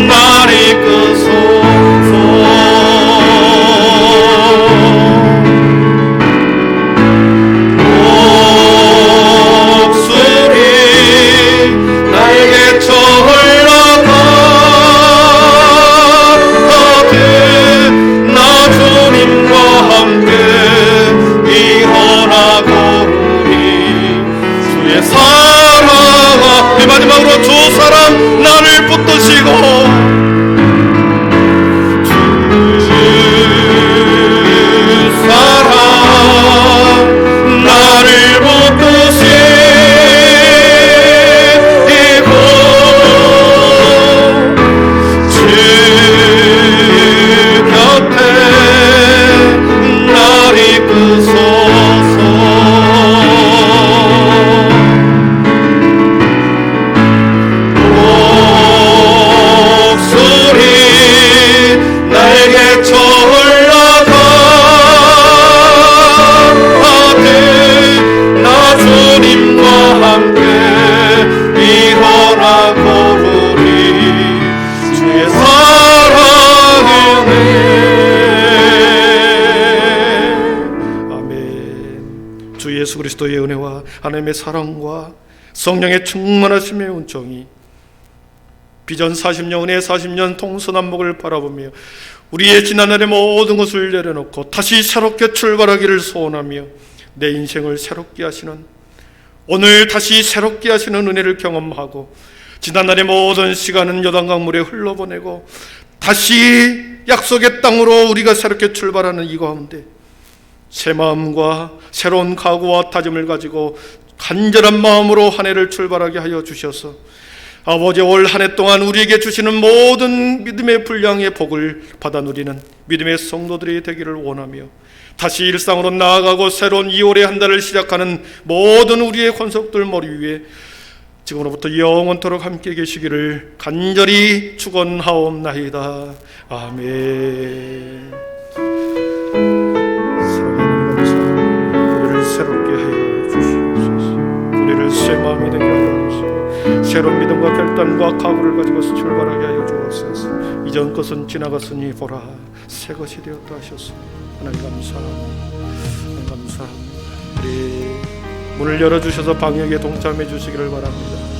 날 이끄소서. 목소리 날개쳐 흘러가듯 나 주님과 함께 일어나 걸으리. 주의 사랑 이 마지막으로 주 사랑 나를 붙드시고 주 사랑 나를 붙드시고 주 곁에 날 이끄소서. 목소리 날개쳐 흘러가듯 나 주님과 함께 일어나 걸으리. 주의 사랑을 아멘. 주 예수 그리스도의 은혜와 하나님의 사랑과 성령의 충만하심의 은총이 비전 40년 은혜 40년 동서남북을 바라보며 우리의 지난날의 모든 것을 내려놓고 다시 새롭게 출발하기를 소원하며 내 인생을 새롭게 하시는 오늘 다시 새롭게 하시는 은혜를 경험하고 지난날의 모든 시간은 요단강물에 흘러보내고 다시 약속의 땅으로 우리가 새롭게 출발하는 이 가운데 새 마음과 새로운 각오와 다짐을 가지고 간절한 마음으로 한 해를 출발하게 하여 주셔서 아버지 올 한 해 동안 우리에게 주시는 모든 믿음의 분량의 복을 받아 누리는 믿음의 성도들이 되기를 원하며 다시 일상으로 나아가고 새로운 2월의 한 달을 시작하는 모든 우리의 권속들 머리 위에 지금으로부터 영원토록 함께 계시기를 간절히 축원하옵나이다. 아멘. 사랑하는 감사합니다. 우리를 새롭게 하여 주시옵소서. 우리를 새 마음이 되게 하여 주시옵소서. 새로운 믿음과 결단과 각오를 가지고 출발하게 하여 주옵소서. 이전 것은 지나갔으니 보라 새 것이 되었다 하셨습니다. 하나님 감사합니다. 하나님 감사합니다. 우리 문을 열어주셔서 방역에 동참해 주시기를 바랍니다.